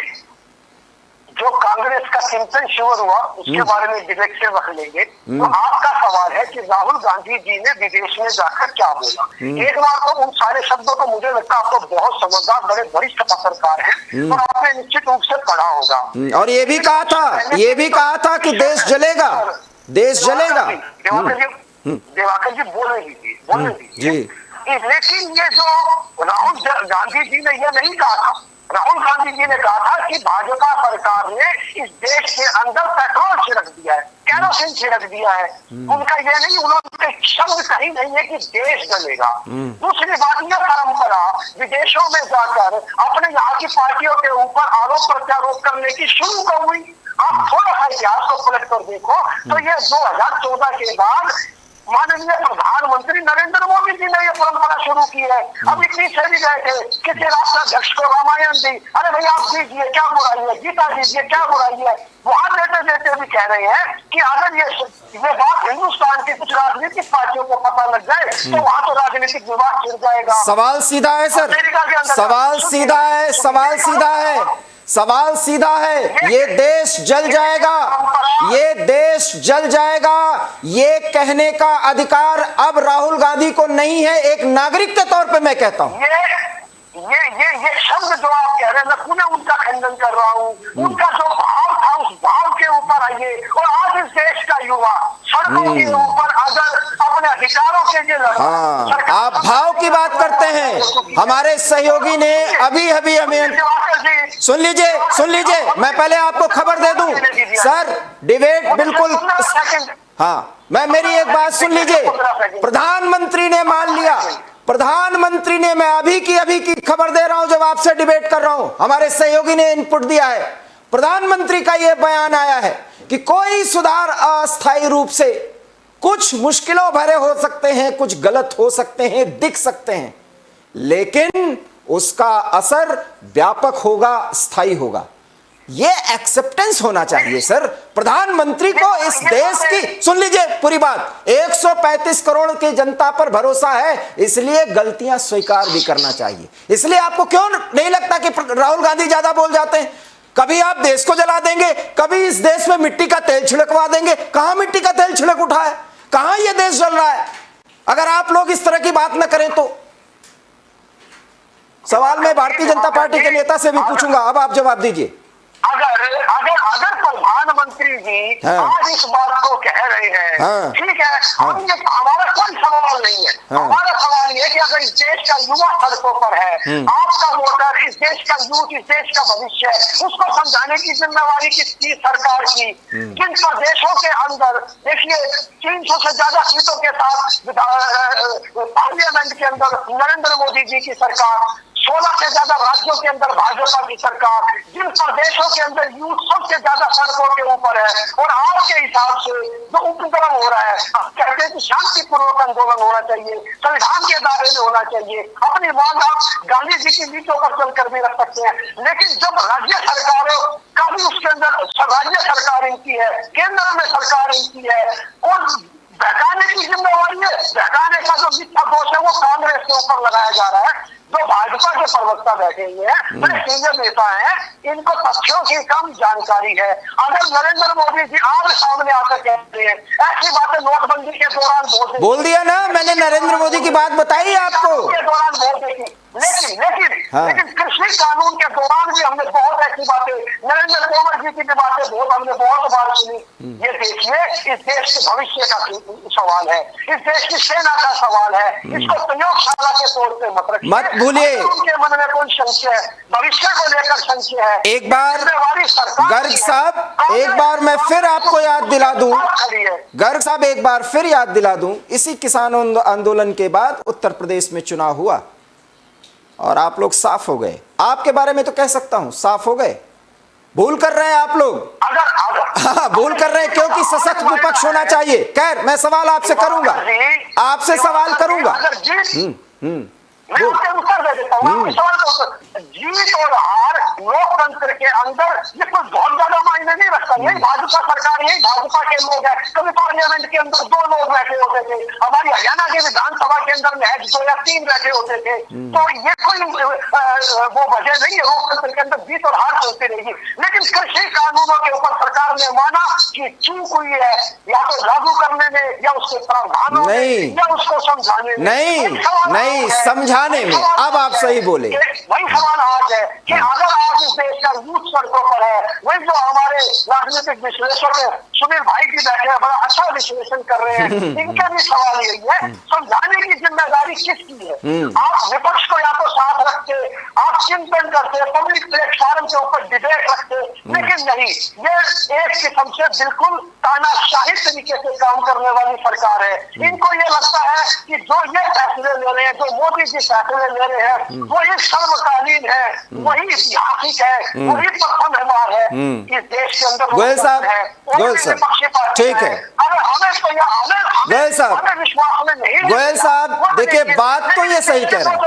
जो कांग्रेस का चिंतन शिविर हुआ उसके बारे में डिबेट रख लेंगे। तो आपका सवाल है कि राहुल गांधी जी ने विदेश में जाकर क्या बोला। एक बार तो उन सारे शब्दों को मुझे लगता है आप तो बहुत समझदार, बड़े वरिष्ठ पत्रकार हैं और आपने निश्चित रूप से पढ़ा होगा। और ये भी कहा था कि देश जलेगा, देश जलेगा। दिवाकर जी बोलने दीजिए। लेकिन ये जो राहुल गांधी जी ने यह नहीं कहा था, राहुल गांधी जी ने कहा था कि भाजपा सरकार ने इस देश के अंदर पेट्रोल छिड़क दिया है, केरोसिन छिड़क दिया है। उनका यह नहीं, उन्होंने शब्द कहीं नहीं है कि देश जलेगा। दूसरी बात, यह परंपरा विदेशों में जाकर अपने यहाँ की पार्टियों के ऊपर आरोप प्रत्यारोप करने की शुरू कर हुई। आप थोड़ा सा इतिहास को पलट कर देखो तो ये 2014 के बाद माननीय प्रधानमंत्री नरेंद्र मोदी जी ने यह परंपरा शुरू की है। अभी पीछे भी गए थे, किसी राष्ट्राध्यक्ष को रामायण दी, अरे भाई आप दीजिए क्या बुराई है, गीता दीजिए क्या बुराई है। वहां देते देते भी कह रहे हैं कि अगर ये बात हिंदुस्तान की कुछ राजनीतिक पार्टियों को पता लग जाए तो वहां तो राजनीतिक विवाद छिड़ जाएगा। सवाल सीधा है सर, सवाल सीधा है, सवाल सीधा है, सवाल सीधा है। ये देश जल जाएगा, ये देश जल जाएगा, ये कहने का अधिकार अब राहुल गांधी को नहीं है। एक नागरिक के तौर पे मैं कहता हूं, ये शब्द जो आप कह रहे हैं, मैं पुनः उनका खंडन कर रहा हूँ। उनका जो भाव था उस भाव के ऊपर आइए। और आज इस देश का युवा सड़कों के ऊपर अगर अपने अधिकारों के लिए लड़ा, आप भाव की बात करते हैं। हमारे सहयोगी ने अभी हमें सुन लीजिए, मैं पहले आपको खबर दे दूं सर, डिबेट बिल्कुल, हाँ, मेरी एक बात सुन लीजिए। प्रधानमंत्री ने मान लिया, प्रधानमंत्री ने, मैं अभी की खबर दे रहा हूं जब आपसे डिबेट कर रहा हूं, हमारे सहयोगी ने इनपुट दिया है। प्रधानमंत्री का यह बयान आया है कि कोई सुधार अस्थायी रूप से, कुछ मुश्किलों भरे हो सकते हैं, कुछ गलत हो सकते हैं, दिख सकते हैं, लेकिन उसका असर व्यापक होगा, स्थायी होगा। यह एक्सेप्टेंस होना चाहिए सर। प्रधानमंत्री को इस देश की, सुन लीजिए पूरी बात, 135 करोड़ की जनता पर भरोसा है, इसलिए गलतियां स्वीकार भी करना चाहिए। इसलिए आपको क्यों नहीं लगता कि राहुल गांधी ज्यादा बोल जाते हैं? कभी आप देश को जला देंगे, कभी इस देश में मिट्टी का तेल छिड़कवा देंगे। कहां मिट्टी का तेल छिड़क उठा है? कहां यह देश जल रहा है? अगर आप लोग इस तरह की बात न करें तो सवाल मैं भारतीय जनता पार्टी के नेता से भी पूछूंगा। अब आप जवाब दीजिए। अगर प्रधानमंत्री जी आज इस बात को कह रहे हैं, ठीक है, हमारा कोई सवाल नहीं है। हमारा सवाल ये है कि अगर इस देश का युवा सड़कों पर है, आपका वोटर, इस देश का यूथ, इस देश का भविष्य है, उसको समझाने की जिम्मेवारी किसकी? सरकार की। जिन प्रदेशों के अंदर देखिए 300 से ज्यादा सीटों के साथ पार्लियामेंट के अंदर नरेंद्र मोदी जी की सरकार, 16 से ज्यादा राज्यों के अंदर भाजपा की सरकार, जिन प्रदेशों के अंदर यूथ सबसे ज्यादा सड़कों के ऊपर है, और आपके हिसाब से जो उपद्रव हो रहा है, कहते हैं कि शांतिपूर्वक आंदोलन होना चाहिए, संविधान के दायरे में होना चाहिए, अपनी मांग आप गांधी जी की नीतियों पर चलकर भी रख सकते हैं। लेकिन जब राज्य सरकारों का भी उसके अंदर, राज्य सरकार इनकी है, केंद्र में सरकार इनकी है, और बहकाने की जिम्मेवारी है, बहकाने का जो मिथ्या दोष है वो कांग्रेस के ऊपर लगाया जा रहा है। जो भाजपा के प्रवक्ता बैठे हुए हैं, बड़े सीनियर नेता हैं, इनको तथ्यों की कम जानकारी है। अगर नरेंद्र मोदी जी आज सामने आकर कहते हैं ऐसी बातें नोटबंदी के दौरान बोल दिया ना, मैंने नरेंद्र मोदी की बात बताई आपको के दौरान बोल देखी, लेकिन कृषि कानून के दौरान भी हमने बहुत ऐसी बातें, नरेंद्र तोमर जी की भी बातें हमने बहुत बार सुनी। ये देखिए, इस देश के भविष्य का सवाल है, इस देश की सेना का सवाल है, इसको प्रयोगशाला के तौर पे मत भूलिए। उनके मन में कोई संशय है, भविष्य को लेकर संशय है। एक बार गर्ग साहब, एक बार मैं फिर आपको याद दिला दूं, गर्ग साहब एक बार फिर याद दिला दूं, इसी किसान आंदोलन के बाद उत्तर प्रदेश में चुनाव हुआ और आप लोग साफ हो गए। आपके बारे में तो कह सकता हूं, साफ हो गए। भूल कर रहे हैं आप लोग, हाँ भूल कर रहे हैं, क्योंकि सशक्त विपक्ष होना चाहिए। खैर मैं सवाल आपसे करूंगा, आपसे सवाल करूंगा। मैं उसके उत्तर दे देता हूँ। जीत और हार लोकतंत्र के अंदर ये कोई बहुत ज्यादा मायने नहीं रखता। यही भाजपा सरकार, यही भाजपा के लोग हैं। कभी पार्लियामेंट के अंदर 2 लोग बैठे होते थे, हमारी हरियाणा के विधानसभा के अंदर महज 2 या 3 बैठे होते थे। तो ये कोई वो वजह नहीं है, लोकतंत्र के अंदर जीत और हार चलती रहेगी। लेकिन कृषि कानूनों के ऊपर सरकार ने माना कि चूक हुई है, या तो लागू करने में, या उसके प्रावधानों में, या उसको समझाने में, नहीं समझाने में। अब आप सही बोले। वही सवाल आज है कि अगर आज इस देश का यूथ सड़कों पर है, वही जो हमारे राजनीतिक विश्लेषक है सुनील भाई भी बैठे हैं, बड़ा अच्छा विश्लेषण कर रहे हैं, इनका भी सवाल यही है, समझाने की जिम्मेदारी किसकी है? आप विपक्ष को या तो साथ रखते, आप चिंतन करते, पब्लिक प्लेटफॉर्म के ऊपर डिबेट रखते, लेकिन नहीं, ये एक किस्म से बिल्कुल तानाशाही तरीके से काम करने वाली सरकार है। इनको ये लगता है कि जो ये फैसले ले रहे हैं, जो मोदी जी फैसले ले रहे हैं, वही सर्वकालीन है, वही ऐतिहासिक है, वही प्रथम व्यवहार है इस देश के अंदर। गोयल साहब, ठीक है, गोयल साहब, विश्वास में नहीं, गोयल साहब देखिए, बात तो ये सही कह रहे हैं,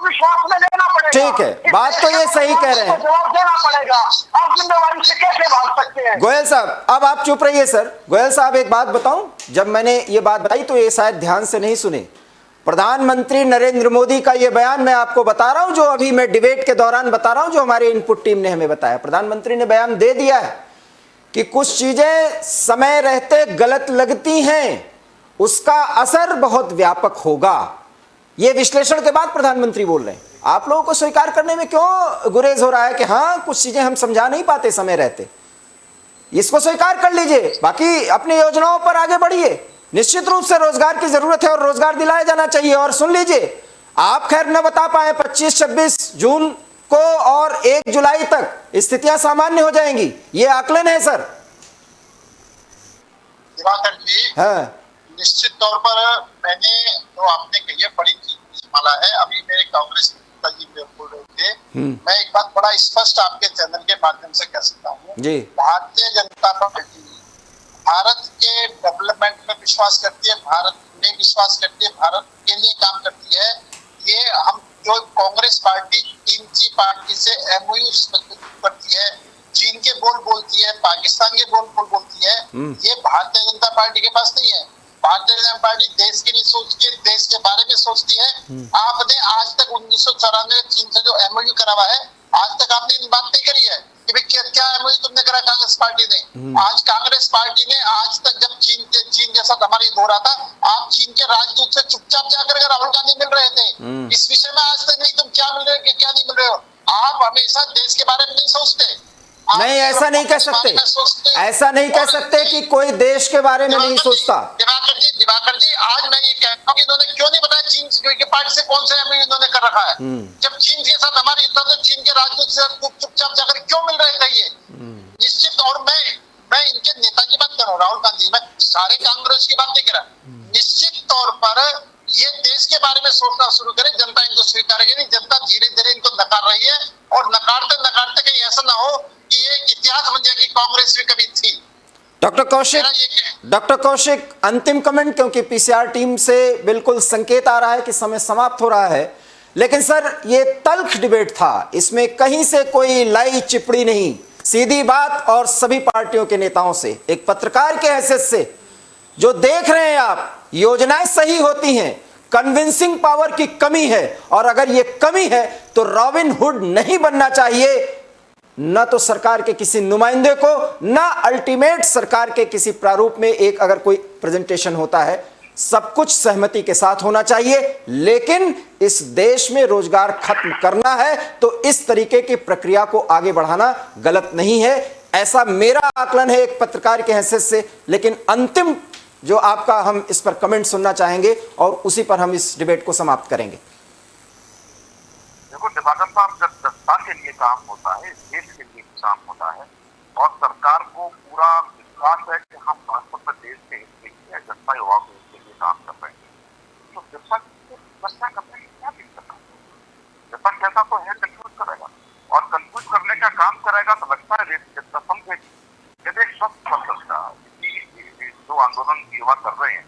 विश्वास में लेना पड़ेगा। ठीक है, बात तो ये सही कह रहे हैं, जवाब देना पड़ेगा। आप जिम्मेवारी से कैसे भाग सकते हैं? गोयल साहब अब आप चुप रहिए सर। गोयल साहब एक बात बताऊं, जब मैंने ये बात बताई तो ये शायद ध्यान से नहीं सुने। प्रधानमंत्री नरेंद्र मोदी का ये बयान मैं आपको बता रहा हूं, जो अभी मैं डिबेट के दौरान बता रहा हूं, जो हमारी इनपुट टीम ने हमें बताया। प्रधानमंत्री ने बयान दे दिया है कि कुछ चीजें समय रहते गलत लगती हैं, उसका असर बहुत व्यापक होगा। यह विश्लेषण के बाद प्रधानमंत्री बोल रहे हैं। आप लोगों को स्वीकार करने में क्यों गुरेज हो रहा है कि हाँ कुछ चीजें हम समझा नहीं पाते समय रहते? इसको स्वीकार कर लीजिए, बाकी अपनी योजनाओं पर आगे बढ़िए। निश्चित रूप से रोजगार की जरूरत है और रोजगार दिलाया जाना चाहिए। और सुन लीजिए, आप खैर न बता पाए 25-26 जून को और 1 जुलाई तक स्थितियां सामान्य हो जाएंगी, ये आकलन है सर? दिवाकर जी, हाँ निश्चित तौर पर मैंने जो आपने कही है बड़ी माला है। अभी मेरे कांग्रेस नेता जी बोल रहे थे, मैं एक बात बड़ा स्पष्ट आपके चैनल के माध्यम से कह सकता हूँ, भारतीय जनता पार्टी भारत के डेवलपमेंट में विश्वास करती है, भारत में विश्वास करती है, भारत के लिए काम करती है। ये हम जो कांग्रेस पार्टी चीन पार्टी से एमओयू करती है, चीन के बोल बोलती है, पाकिस्तान के बोल बोलती है, ये भारतीय जनता पार्टी के पास नहीं है। भारतीय जनता पार्टी देश के लिए सोचती है, देश के बारे में सोचती है। आपने आज तक 1994 चीन से जो एमओयू करा हुआ है, आज तक आपने इन बात नहीं करी है कि भाई क्या एमओयू तुमने करा कांग्रेस पार्टी ने। आज कांग्रेस पार्टी ने आज तक जब चीन के साथ हमारी हो रहा था, आप चीन के राजदूत से चुपचाप जाकर राहुल गांधी मिल रहे थे। इस विषय में आज तक नहीं तुम क्या मिल रहे हो क्या नहीं मिल रहे हो। आप हमेशा देश के बारे में नहीं सोचते। नहीं, ऐसा नहीं कह सकते, ऐसा नहीं कह सकते कि कोई देश के बारे में नहीं सोचता। दिवाकर जी आज मैं ये कहता हूँ कि इन्होंने क्यों नहीं बताया चीन की पार्टी से कौन सा एमओयू इन्होंने कर रखा है। जब चीन के साथ हमारी युद्ध तो चीन के राजदूत से चुपचाप जाकर क्यों मिल रहे थे ये। निश्चित, और मैं इनके नेता की बात कर रहा हूँ, राहुल गांधी, मैं सारे कांग्रेस की बात नहीं कर रहा। निश्चित तौर पर ये देश के बारे में सोचना शुरू करे, जनता इनको स्वीकारेगी नहीं। जनता धीरे धीरे इनको नकार रही है, और नकारते नकारते कहीं ऐसा ना हो कि ये इतिहास बन जाए कि कांग्रेस भी कभी थी। डॉक्टर कौशिक, अंतिम कमेंट, क्योंकि पीसीआर टीम से बिल्कुल संकेत आ रहा है कि समय समाप्त हो रहा है। लेकिन सर, ये तल्ख डिबेट था, इसमें कहीं से कोई लाई चिपड़ी नहीं, सीधी बात, और सभी पार्टियों के नेताओं से, एक पत्रकार के हैसियत से जो देख रहे हैं आप, योजनाएं सही होती हैं, कन्विंसिंग पावर की कमी है, और अगर ये कमी है तो रॉबिन हुड नहीं बनना चाहिए, न तो सरकार के किसी नुमाइंदे को, न अल्टीमेट सरकार के किसी प्रारूप में एक अगर कोई प्रेजेंटेशन होता है, सब कुछ सहमति के साथ होना चाहिए। लेकिन इस देश में रोजगार खत्म करना है तो इस तरीके की प्रक्रिया को आगे बढ़ाना गलत नहीं है, ऐसा मेरा आकलन है एक पत्रकार के हैसियत से। लेकिन अंतिम जो आपका, हम इस पर कमेंट सुनना चाहेंगे और उसी पर हम इस डिबेट को समाप्त करेंगे। देखो दिवाकर साहब, जब जनता के लिए काम होता है, देश के लिए काम होता है, और सरकार को पूरा विश्वास है कि हम वास्तव में देश के हित के लिए, जनता युवाओं के हित के लिए काम कर रहे हैं, तो विपक्ष करने की क्या दिक्कत है। विपक्ष ऐसा तो है, कंफ्यूज करेगा, और कंफ्यूज करने का काम करेगा तो लगता है देश की जनता समझेगी। यदि एक स्वस्थ पत्रता जो आंदोलन युवा कर रहे हैं,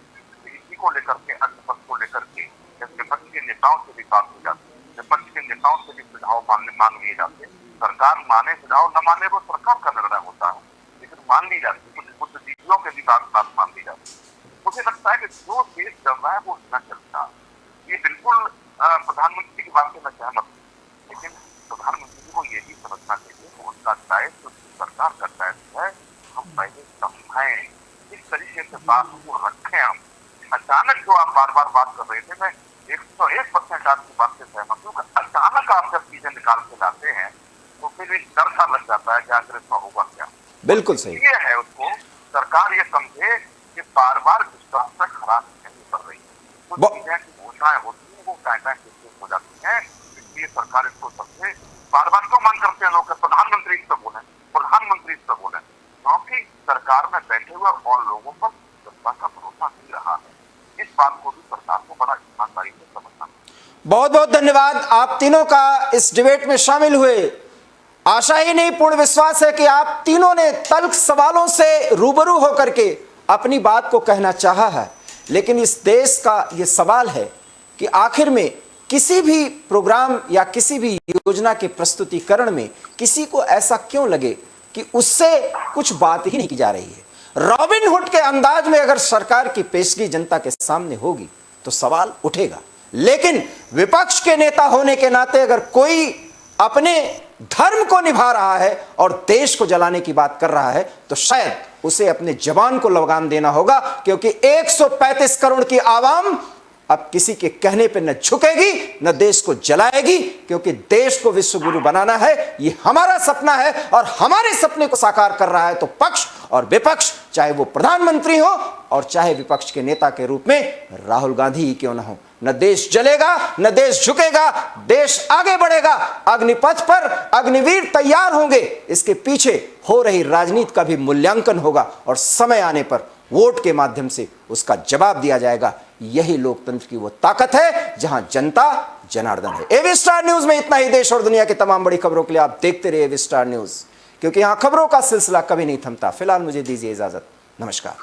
इसी को लेकर के, अन्य पद को लेकर के विपक्ष के नेताओं से भी बात हो जाती है, विपक्ष के नेताओं से भी सुझाव मांग लिए जाते हैं। सरकार माने सुझाव, न माने वो सरकार का निर्णय होता है, लेकिन मान ली जाती है, कुछ बुद्धिजीवियों के भी बात मान ली जाती है। मुझे लगता है कि जो देश चल रहा है वो न चलता। ये बिल्कुल प्रधानमंत्री की बात से मैं सहमत हूँ, लेकिन प्रधानमंत्री को ये भी समझना चाहिए कि उनका दायित्व, सरकार का दायित्व है, हम पहले समझाएं, इस तरीके से बात को रखें। हम अचानक जो आप बार बार बात कर रहे थे, मैं 101% आपकी बात से सहमत हूँ। अचानक आप जब चीजें निकाल के लाते हैं तो फिर एक डर सा लग जाता है कि आखिर इसमें होगा क्या। बिल्कुल सही ये है, उसको सरकार ये समझे कि बार बार विश्वास पर खराब नहीं कर रही है। कुछ चीजें की घोषणाएं होती है, वो टाइम हो जाती है, इसलिए सरकार इसको समझे। बार बार क्यों मांग करते हैं लोग प्रधानमंत्री इस पर बोले, प्रधानमंत्री इस पर बोले, क्योंकि सरकार में बैठे हुए और लोगों पर जनता का भरोसा नहीं रहा है। इस बात को भी सरकार को बड़ा ईमानदारी से समझना। बहुत बहुत धन्यवाद आप तीनों का इस डिबेट में शामिल हुए। आशा ही नहीं, पूर्ण विश्वास है कि आप तीनों ने तल्ख सवालों से रूबरू होकर के अपनी बात को कहना चाहा है। लेकिन इस देश का ये सवाल है कि आखिर में किसी भी प्रोग्राम या किसी भी योजना के प्रस्तुतिकरण में किसी को ऐसा क्यों लगे कि उससे कुछ बात ही नहीं की जा रही है। रॉबिन हुड के अंदाज में अगर सरकार की पेशगी जनता के सामने होगी तो सवाल उठेगा। लेकिन विपक्ष के नेता होने के नाते अगर कोई अपने धर्म को निभा रहा है और देश को जलाने की बात कर रहा है तो शायद उसे अपने जवान को लगाम देना होगा, क्योंकि 135 करोड़ की आवाम अब किसी के कहने पे न झुकेगी न देश को जलाएगी, क्योंकि देश को विश्व गुरु बनाना है, ये हमारा सपना है। और हमारे सपने को साकार कर रहा है तो पक्ष और विपक्ष, चाहे वो प्रधानमंत्री हो और चाहे विपक्ष के नेता के रूप में राहुल गांधी ही क्यों न हो, न देश जलेगा न देश झुकेगा, देश आगे बढ़ेगा। अग्निपथ पर अग्निवीर तैयार होंगे, इसके पीछे हो रही राजनीति का भी मूल्यांकन होगा और समय आने पर वोट के माध्यम से उसका जवाब दिया जाएगा। यही लोकतंत्र की वो ताकत है जहां जनता जनार्दन है। एवी स्टार न्यूज में इतना ही। देश और दुनिया की तमाम बड़ी खबरों के लिए आप देखते रहिए एवी स्टार न्यूज, क्योंकि यहां खबरों का सिलसिला कभी नहीं थमता। फिलहाल मुझे दीजिए इजाजत। नमस्कार।